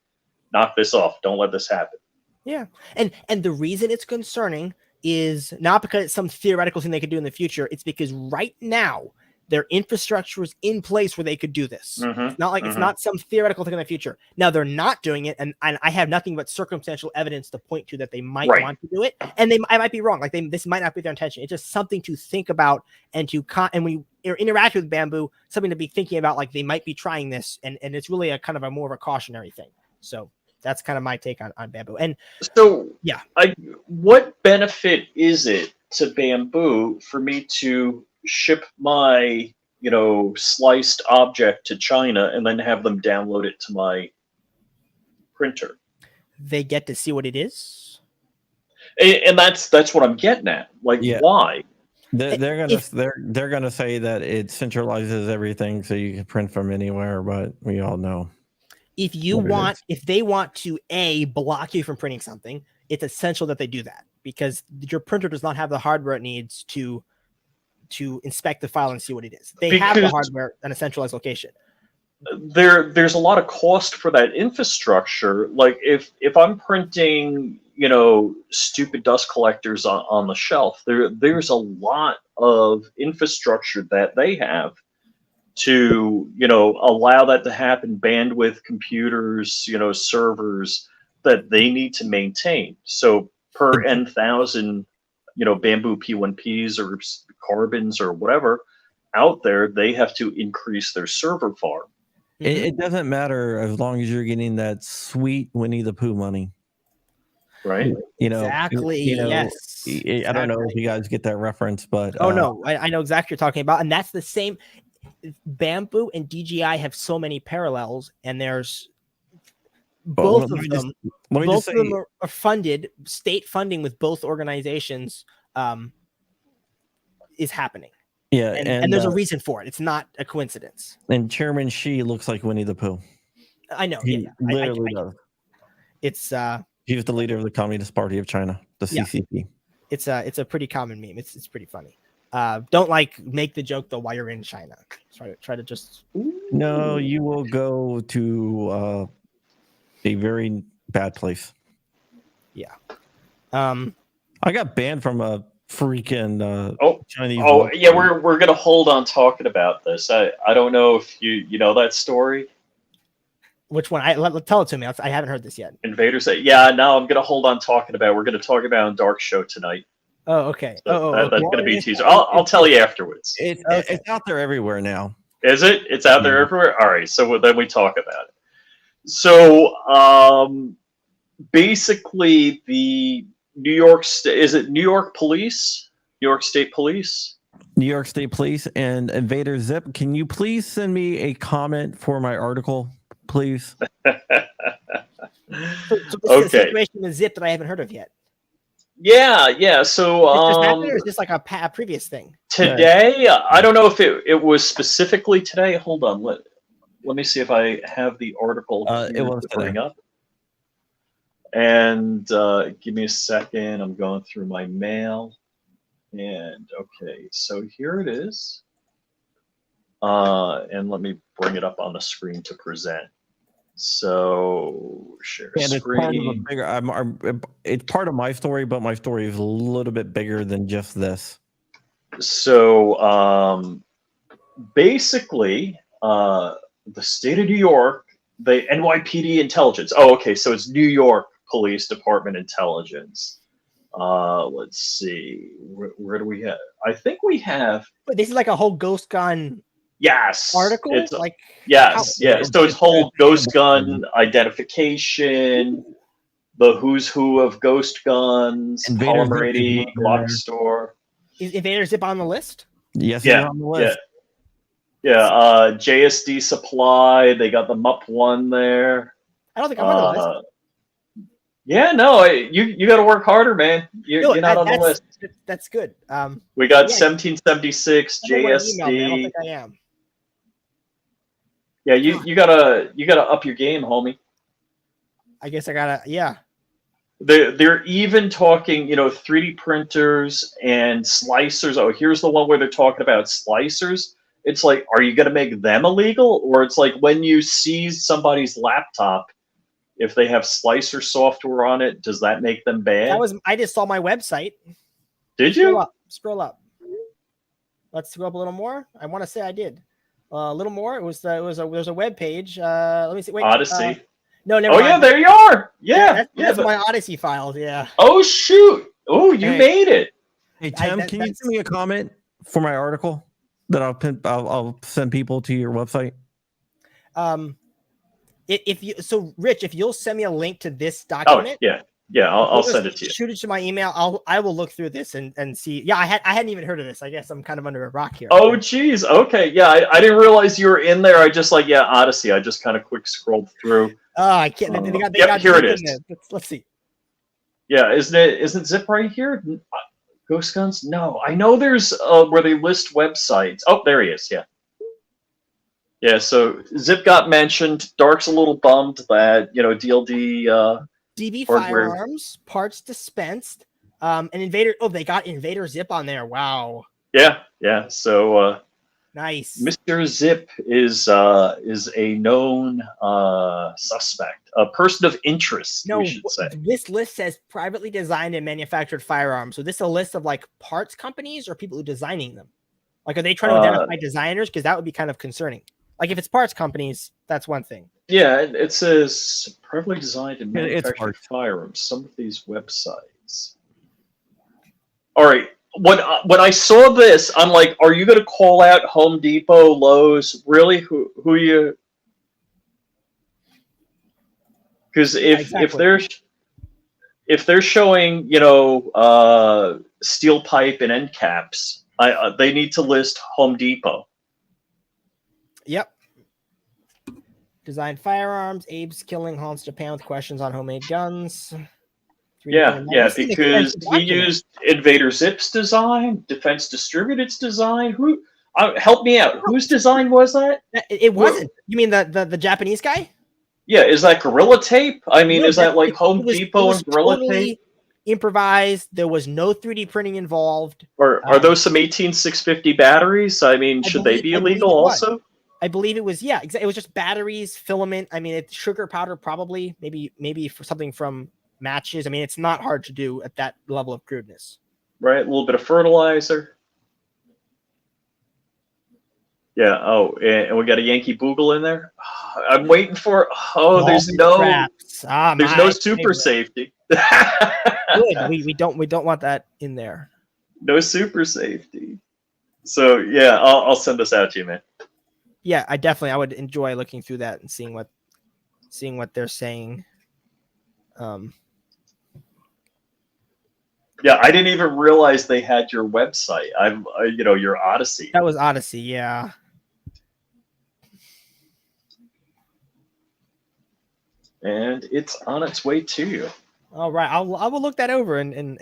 knock this off. Don't let this happen. Yeah. And the reason it's concerning is not because it's some theoretical thing they could do in the future. It's because right now their infrastructure is in place where they could do this. It's not like it's not some theoretical thing in the future. Now they're not doing it. And I have nothing but circumstantial evidence to point to that they might want to do it. And I might be wrong. Like this might not be their intention. It's just something to think about and when you interact with Bamboo, something to be thinking about, like they might be trying this. And it's really a kind of a more of a cautionary thing. So that's kind of my take on Bamboo. And so, yeah, what benefit is it to Bamboo for me to ship my, sliced object to China and then have them download it to my printer? They get to see what it is. And that's what I'm getting at. Like, why? They're gonna say that it centralizes everything so you can print from anywhere, but we all know. If they want to block you from printing something, it's essential that they do that because your printer does not have the hardware it needs to inspect the file and see what it is. They have the hardware in a centralized location. There's a lot of cost for that infrastructure. Like if I'm printing, stupid dust collectors on the shelf, there's a lot of infrastructure that they have to, allow that to happen, bandwidth, computers, servers that they need to maintain. So per N thousand, bamboo P1Ps or carbons or whatever out there, they have to increase their server farm. It doesn't matter as long as you're getting that sweet Winnie the Pooh money. Right. Exactly. Yes. I don't know if you guys get that reference, but no, I know exactly what you're talking about, and that's the same. Bamboo and DJI have so many parallels, and there's both of them. Both of them are funded. State funding with both organizations is happening. Yeah, and there's a reason for it. It's not a coincidence. And Chairman Xi looks like Winnie the Pooh. I know. He literally does. It's he was the leader of the Communist Party of China, the CCP. It's a pretty common meme. It's pretty funny. Don't make the joke though while you're in China. Try to just. No, you will go to a very bad place. Yeah. I got banned from a freaking Chinese. Oh yeah, we're gonna hold on talking about this. I don't know if you know that story. Which one? Tell it to me. I haven't heard this yet. Invaders. Yeah, no, I'm gonna hold on talking about. We're gonna talk about in Dark Show tonight. Oh, okay. So that's gonna be a teaser. I'll tell you afterwards. It's out there everywhere now. Is it? It's out there everywhere. All right. So then we talk about it. So basically, the New York Police? New York State Police? New York State Police and Invader Zip. Can you please send me a comment for my article, please? So this is a situation with Zip that I haven't heard of yet. Yeah. So it just happened, or is this like a previous thing? Today, I don't know if it was specifically today. Hold on, let me see if I have the article it was to bring up. And give me a second. I'm going through my mail. And okay, so here it is. And let me bring it up on the screen to present. So share screen. It's part of my story, but my story is a little bit bigger than just this. So basically, the state of New York, the NYPD intelligence. Oh, okay. So it's New York Police Department intelligence. Let's see. Where do we have? I think we have. But this is like a whole Ghost Gun. Yes. Article. Yes. So it's whole Ghost Gun identification. The who's who of Ghost Guns. Column Brady, Glock Store. Is Invader Zip on the list? Yes, yeah, on the list. Yeah. JSD Supply. They got the MUP one there. I don't think I'm on the list. Yeah, no, you got to work harder, man. You're not on the list. That's good. We got 1776 JSD. I don't think I am. Yeah, you gotta up your game, homie. I guess I gotta. Yeah. They're even talking, 3D printers and slicers. Oh, here's the one where they're talking about slicers. It's like, are you going to make them illegal? Or it's like when you seize somebody's laptop, if they have slicer software on it, does that make them bad? I just saw my website. Did you? Scroll up. Let's scroll up a little more. I want to say I did. A little more. There's a web page. Let me see. Wait. Odyssey. No, never mind. Yeah, there you are. Yeah. That's my Odyssey files. Yeah. Oh, shoot. Oh, you made it. Hey, Tim, can you send me a comment for my article that I'll send people to your website? Rich, if you'll send me a link to this document. Oh, yeah, I'll send it to you. Shoot it to my email. I will look through this and see. Yeah, I hadn't even heard of this. I guess I'm kind of under a rock here. Oh, geez. Okay. Yeah, I didn't realize you were in there. I just Odyssey. I just kind of quick scrolled through. Oh, I can't. They got here it is. Let's see. Yeah, isn't Zip right here? Ghost Guns? No, I know there's where they list websites. Oh, there he is. Yeah. Yeah, so Zip got mentioned. Dark's a little bummed that, DLD... DB Firearms, parts dispensed, and Invader... Oh, they got Invader Zip on there. Wow. Yeah. So... nice. Mr. Zip is a known suspect. A person of interest, we should say. This list says privately designed and manufactured firearms. So this is a list of, parts companies or people who are designing them? Like, are they trying to identify designers? Because that would be kind of concerning. Like, if it's parts companies, that's one thing. Yeah, it says privately designed and It's manufactured firearms. Some of these websites. All right. When I saw this, I'm like, are you going to call out Home Depot, Lowe's? Really? Who you? Because if they're showing, steel pipe and end caps, they need to list Home Depot. Yep. Design firearms. Abe's killing haunts Japan with questions on homemade guns. Yeah, because he used Invader Zip's design, Defense Distributed's design. Who? Help me out. Whose design was that? It wasn't. You mean the Japanese guy? Yeah, is that Gorilla Tape? I mean, is that like Home Depot and Gorilla totally Tape? Improvised. There was no 3D printing involved. Or are those some 18650 batteries? I mean, should they be illegal also? I believe it was. Yeah, it was just batteries, filament. I mean, it's sugar powder, probably. Maybe for something from matches. I mean, it's not hard to do at that level of crudeness. Right, a little bit of fertilizer. Yeah. Oh, and we got a Yankee Boogle in there. I'm waiting for. There's no super safety. Good. We don't want that in there. No super safety. So yeah, I'll send this out to you, man. Yeah, I would enjoy looking through that and seeing what they're saying. Yeah, I didn't even realize they had your website. Your Odyssey. That was Odyssey, yeah. And it's on its way to you. All right, I will look that over and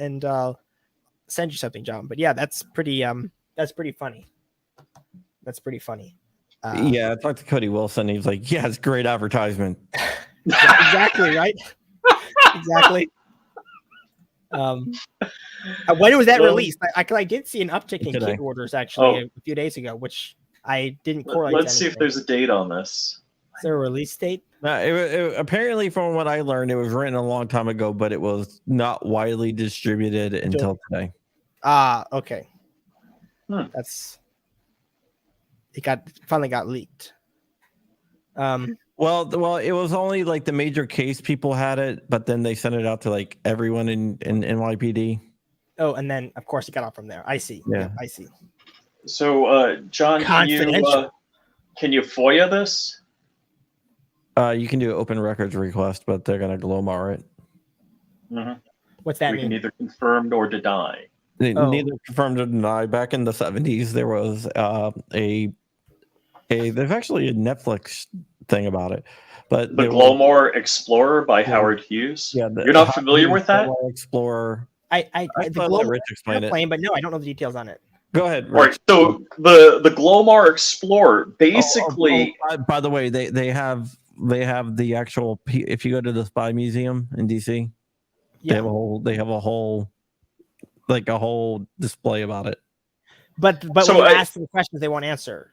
send you something, John. But yeah, that's pretty funny. That's pretty funny. Yeah, I talked to Cody Wilson. He was like, "Yeah, it's great advertisement." Yeah, exactly right. Exactly. When was that released? I did see an uptick in kit orders actually a few days ago, which I didn't correlate. Let's see if there's a date on this. Is there a release date? It apparently, from what I learned, it was written a long time ago, but it was not widely distributed until today. Okay. That's finally got leaked. Well, it was only like the major case people had it, but then they sent it out to like everyone in NYPD. Oh, and then of course it got out from there. I see. Yeah, I see. So, John, can you FOIA this? You can do an open records request, but they're gonna Glomar it. Mm-hmm. What's that we mean? Can neither confirm nor deny. Neither confirm nor deny. Back in the 70s, there was there's actually a Netflix thing about it, but the Glomar Explorer by Howard Hughes. Yeah, you're not familiar with that? Explorer. I the Glomar Rich explain it. But no, I don't know the details on it. Go ahead. Rich. All right. So the Glomar Explorer basically. By the way, they have the actual. If you go to the Spy Museum in DC, they have a whole display about it. But when you ask them questions, they won't answer.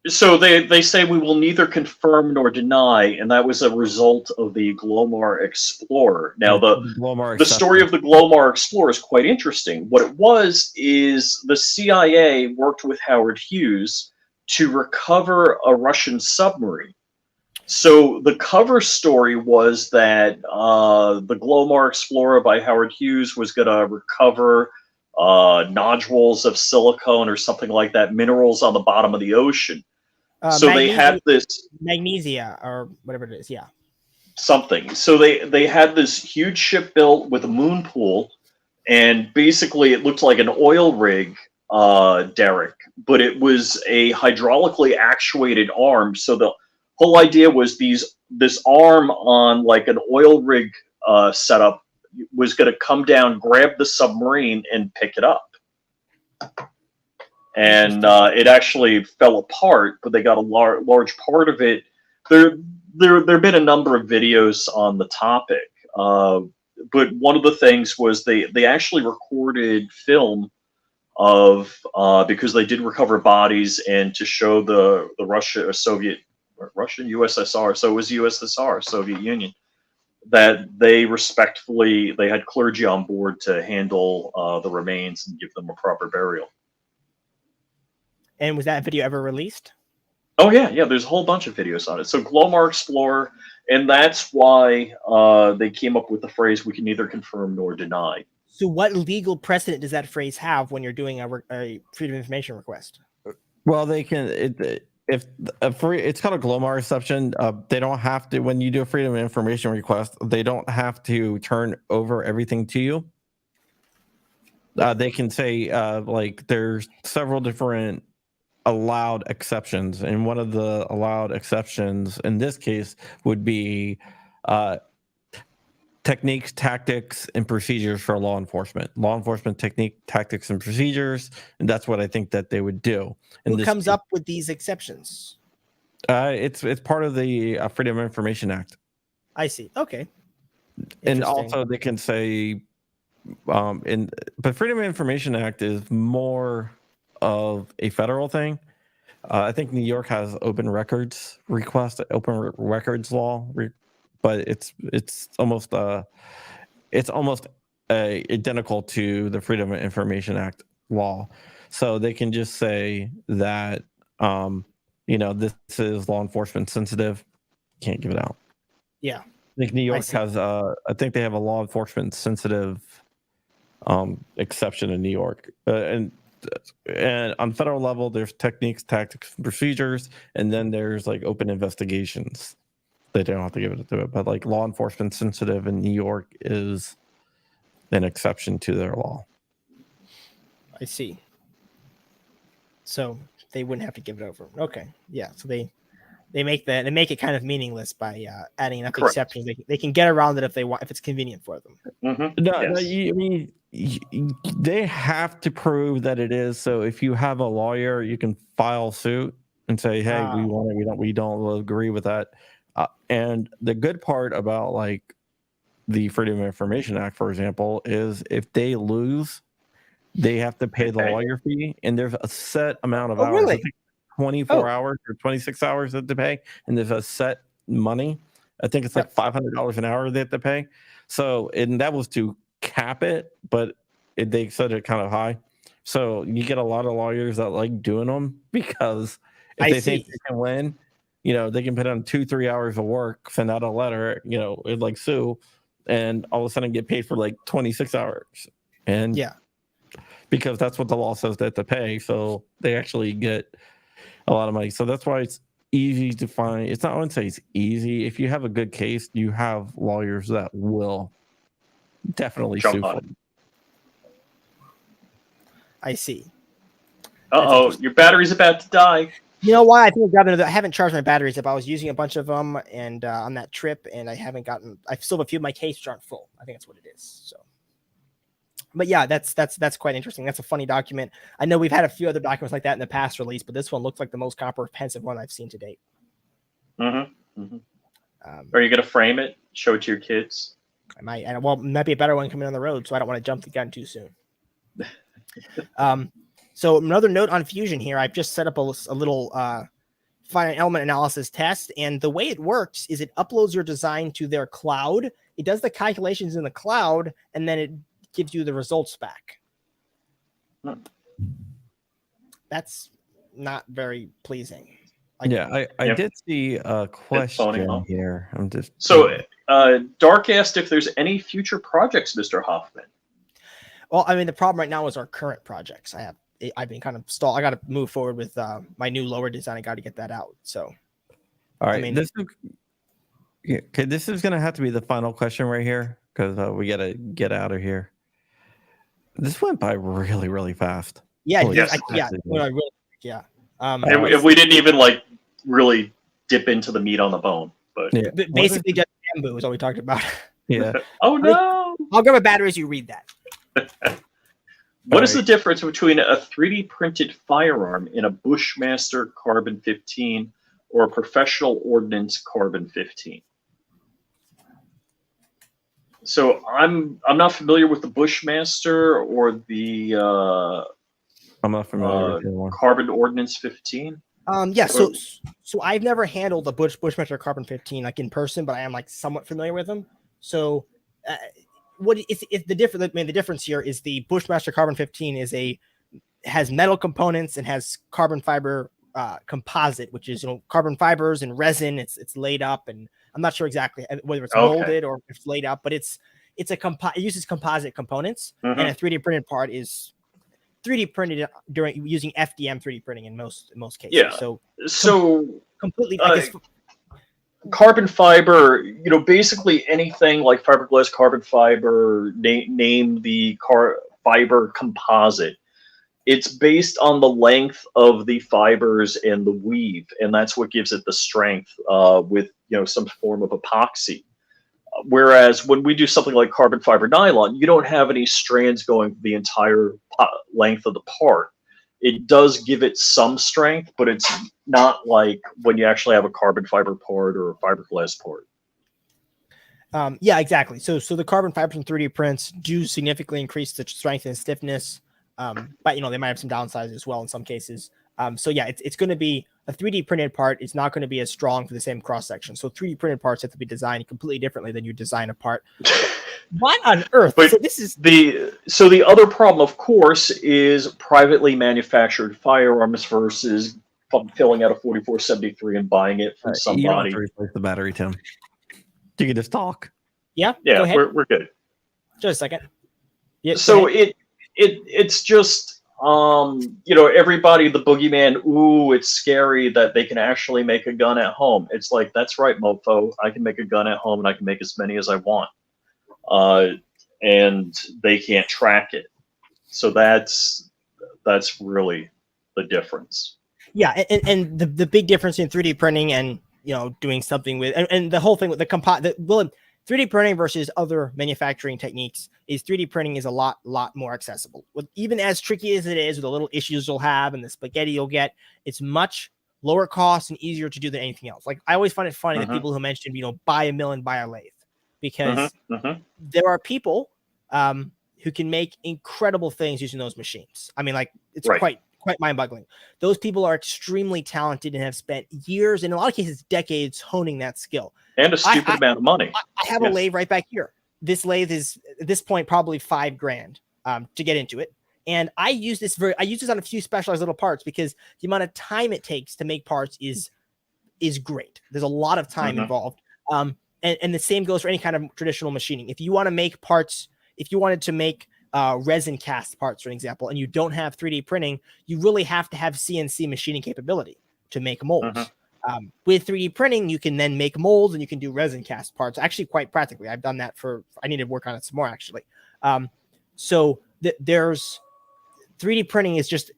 So they say we will neither confirm nor deny, and that was a result of the Glomar Explorer. Now the story of the Glomar Explorer is quite interesting. What it was is the CIA worked with Howard Hughes to recover a Russian submarine. So the cover story was that the Glomar Explorer by Howard Hughes was going to recover nodules of silicone or something like that, minerals on the bottom of the ocean. So they had this magnesia or whatever it is, something. So they had this huge ship built with a moon pool, and basically it looked like an oil rig derrick, but it was a hydraulically actuated arm. So the whole idea was this arm on like an oil rig setup was going to come down, grab the submarine, and pick it up. And it actually fell apart, but they got a large part of it. There have been a number of videos on the topic, but one of the things was they actually recorded film of because they did recover bodies, and to show the Russian USSR, so it was USSR, Soviet Union, that they had clergy on board to handle the remains and give them a proper burial. And was that video ever released? Oh yeah. There's a whole bunch of videos on it. So Glomar Explorer, and that's why they came up with the phrase "we can neither confirm nor deny." So what legal precedent does that phrase have when you're doing a freedom of information request? Well, they can if a free it's called a Glomar exception. They don't have to when you do a freedom of information request. They don't have to turn over everything to you. They can say like there's several different allowed exceptions, and one of the allowed exceptions in this case would be techniques, tactics, and procedures for law enforcement. Law enforcement technique, tactics, and procedures, and that's what I think that they would do. Who comes up with these exceptions? It's part of the Freedom of Information Act. I see. Okay. And also they can say, but Freedom of Information Act is more of a federal thing. I think New York has open records request, open records law, but it's almost identical to the Freedom of Information Act law. So they can just say that this is law enforcement sensitive. Can't give it out. Yeah. I think New York has I think they have a law enforcement sensitive exception in New York. And on federal level, there's techniques, tactics, and procedures, and then there's like open investigations. They don't have to give it to it, but like law enforcement sensitive in New York is an exception to their law. I see. So they wouldn't have to give it over. Okay, yeah. So they make it kind of meaningless by adding enough exceptions. They can get around it if they want, if it's convenient for them. Mm-hmm. No, they have to prove that it is. So if you have a lawyer, you can file suit and say, "Hey, we don't agree with that." And the good part about like the Freedom of Information Act, for example, is if they lose, they have to pay the lawyer fee, and there's a set amount of hours. Really? I think 24 hours or 26 hours that they pay, and there's a set money. I think it's like $500 an hour they have to pay. So, and that was to cap it, but they set it kind of high. So you get a lot of lawyers that like doing them because if they think they can win, they can put on 2-3 hours of work, send out a letter, and like sue, and all of a sudden get paid for like 26 hours. And because that's what the law says they have to pay. So they actually get a lot of money. So that's why it's easy to find. I wouldn't say it's easy. If you have a good case, you have lawyers that will definitely sue for it. I see. Your battery's about to die. You know why? I think I haven't charged my batteries up. I was using a bunch of them and on that trip, and I still have a few of my cases aren't full. I think that's what it is. So, but yeah, that's quite interesting. That's a funny document. I know we've had a few other documents like that in the past release, but this one looks like the most comprehensive one I've seen to date. Mm-hmm. Mm-hmm. Are you going to frame it? Show it to your kids? I might. And it might be a better one coming on the road, so I don't want to jump the gun too soon. So another note on Fusion here. I've just set up a little finite element analysis test, and the way it works is it uploads your design to their cloud. It does the calculations in the cloud, and then it gives you the results back. That's not very pleasing. I did see a question here. Dark asked if there's any future projects, Mr. Hoffman. Well, I mean, the problem right now is our current projects. I've been kind of stalled. I got to move forward with my new lower design. I got to get that out. So, all right, this is going to have to be the final question right here because we got to get out of here. This went by really, really fast. Yeah, If we didn't even really dip into the meat on the bone, but basically just bamboo is all we talked about. Yeah. Oh no! I'll grab a battery as you read that. What is the difference between a 3D printed firearm in a Bushmaster Carbon 15 or a Professional Ordnance Carbon 15? So I'm not familiar with the Bushmaster or the I'm not familiar with Carbon Ordnance 15. So I've never handled the Bushmaster Carbon 15 like in person, but I am somewhat familiar with them. So the difference here is the Bushmaster Carbon 15 is a has metal components and has carbon fiber composite, which is carbon fibers and resin. It's laid up, and I'm not sure exactly whether it's molded or if it's laid up, but it uses composite components, and a 3D printed part is 3D printed using FDM 3D printing in most cases. Yeah. So completely, I guess. Carbon fiber, basically anything like fiberglass, carbon fiber, name the fiber composite. It's based on the length of the fibers and the weave, and that's what gives it the strength with some form of epoxy. Whereas when we do something like carbon fiber nylon, you don't have any strands going the entire length of the part. It does give it some strength, but it's not like when you actually have a carbon fiber part or a fiberglass part. Yeah, exactly. So the carbon fibers in 3D prints do significantly increase the strength and stiffness, but they might have some downsides as well in some cases. So yeah, it's going to be a 3D printed part. It's not going to be as strong for the same cross section. So 3D printed parts have to be designed completely differently than you design a part. What on earth? But so this is the other problem, of course, is privately manufactured firearms versus filling out a 4473 and buying it from somebody. You don't have to replace the battery, Tim. You can just talk. Yeah. Yeah, go ahead. we're good. Just a second. Yeah. So it's just everybody, the boogeyman. Ooh, it's scary that they can actually make a gun at home. It's like, that's right, mofo. I can make a gun at home and I can make as many as I want. And they can't track it. So that's really the difference. Yeah, and the big difference in 3D printing and doing something with and the whole thing with the 3D printing versus other manufacturing techniques is 3D printing is a lot more accessible. Even as tricky as it is, with the little issues you'll have and the spaghetti you'll get, it's much lower cost and easier to do than anything else. Like, I always find it funny that people who mention buy a mill and buy a lathe, because there are people who can make incredible things using those machines. I mean, like, it's quite mind-boggling. Those people are extremely talented and have spent years, in a lot of cases decades, honing that skill. And a stupid amount of money. I have a lathe right back here. This lathe is at this point probably $5,000 to get into it. And I use this on a few specialized little parts because the amount of time it takes to make parts is great. There's a lot of time involved. And the same goes for any kind of traditional machining. If you want to make parts, if you wanted to make resin cast parts, for example, and you don't have 3D printing, you really have to have CNC machining capability to make molds. With 3D printing, you can then make molds and you can do resin cast parts, actually quite practically. I've done that I need to work on it some more, actually. So there's 3D printing is just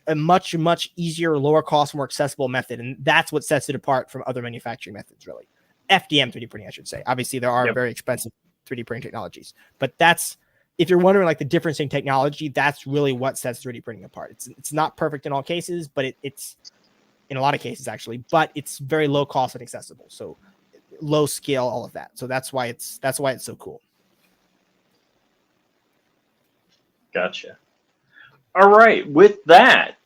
a much, much easier, lower cost, more accessible method. And that's what sets it apart from other manufacturing methods, really. FDM 3D printing, I should say. Obviously, there are very expensive 3D printing technologies, but if you're wondering like the difference in technology, that's really what sets 3D printing apart. It's not perfect in all cases, but it's in a lot of cases actually, but it's very low cost and accessible. So low scale, all of that. So that's why it's so cool. Gotcha. All right. With that,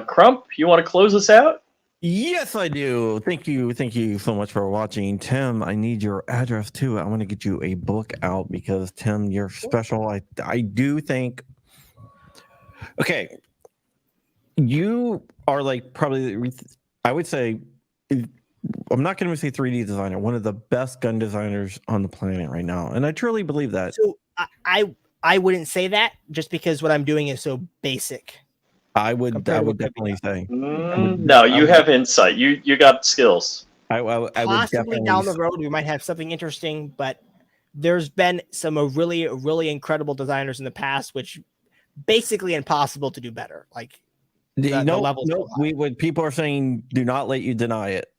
Crump, you want to close us out? Yes, I do. Thank you so much for watching. Tim, I need your address too. I want to get you a book out because, Tim, you're special. I do think. Okay, you are like probably, I would say, I'm not going to say 3D designer, one of the best gun designers on the planet right now, and I truly believe that. So I wouldn't say that just because what I'm doing is so basic. I would definitely say. No, you have insight. You got skills. I would possibly down the road we might have something interesting, but there's been some really, really incredible designers in the past, which basically impossible to do better. Like the levels. When people are saying, do not let you deny it.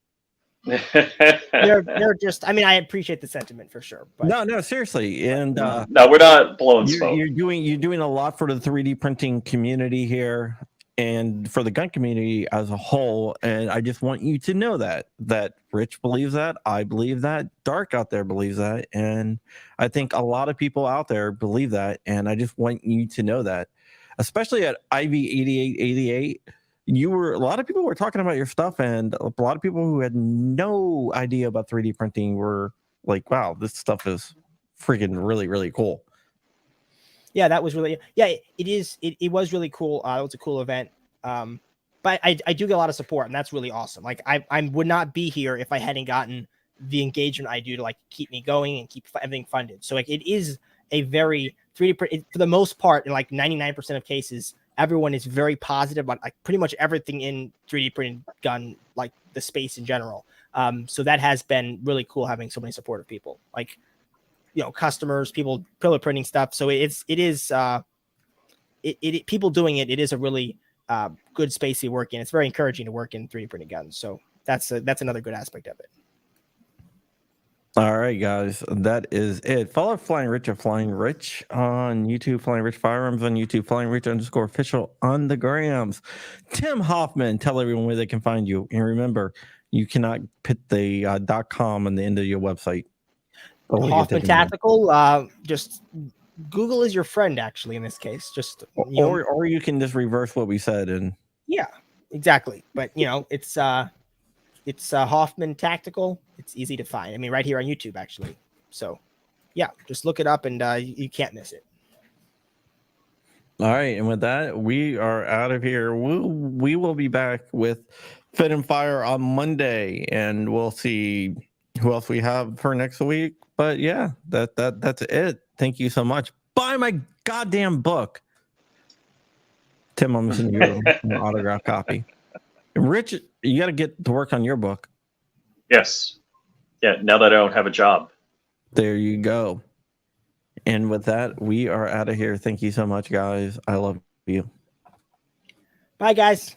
they're just. I mean, I appreciate the sentiment for sure. But no, seriously, and no, we're not blowing smoke. You're doing a lot for the 3D printing community here, and for the gun community as a whole. And I just want you to know that Rich believes that, I believe that, Dark out there believes that, and I think a lot of people out there believe that. And I just want you to know that, especially at IV8888. A lot of people were talking about your stuff, and a lot of people who had no idea about 3D printing were like, wow, this stuff is freaking really, really cool. Yeah, that was really it was really cool. It was a cool event. But I do get a lot of support, and that's really awesome. Like I would not be here if I hadn't gotten the engagement I do to like keep me going and keep everything funded. So like it is a very 3D print for the most part, in like 99% of cases, everyone is very positive about like pretty much everything in 3D printed gun, like the space in general. So that has been really cool having so many supportive people, like, you know, customers, people pillar printing stuff. So it is people doing it. It is a really good space to work in. It's very encouraging to work in 3D printed guns. So that's another good aspect of it. All right, guys, that is it. Follow Flying Rich at Flying Rich on YouTube, Flying Rich Firearms on YouTube, Flying Rich _official on the grams. Tim Hoffman, tell everyone where they can find you. And remember, you cannot put the .com on the end of your website. Hoffman Tactical, just Google is your friend, actually, in this case. Just or you can just reverse what we said and yeah, exactly. But you know, it's Hoffman Tactical. It's easy to find. I mean, right here on YouTube, actually. So yeah, just look it up, and you can't miss it. All right, and with that, we are out of here. We will be back with Fit and Fire on Monday, and we'll see who else we have for next week. But yeah, that's it. Thank you so much. Buy my goddamn book. Tim, I'm sending you an autograph copy. And Rich, you got to get to work on your book. Yes. Yeah, now that I don't have a job. There you go. And with that, we are out of here. Thank you so much, guys. I love you. Bye, guys.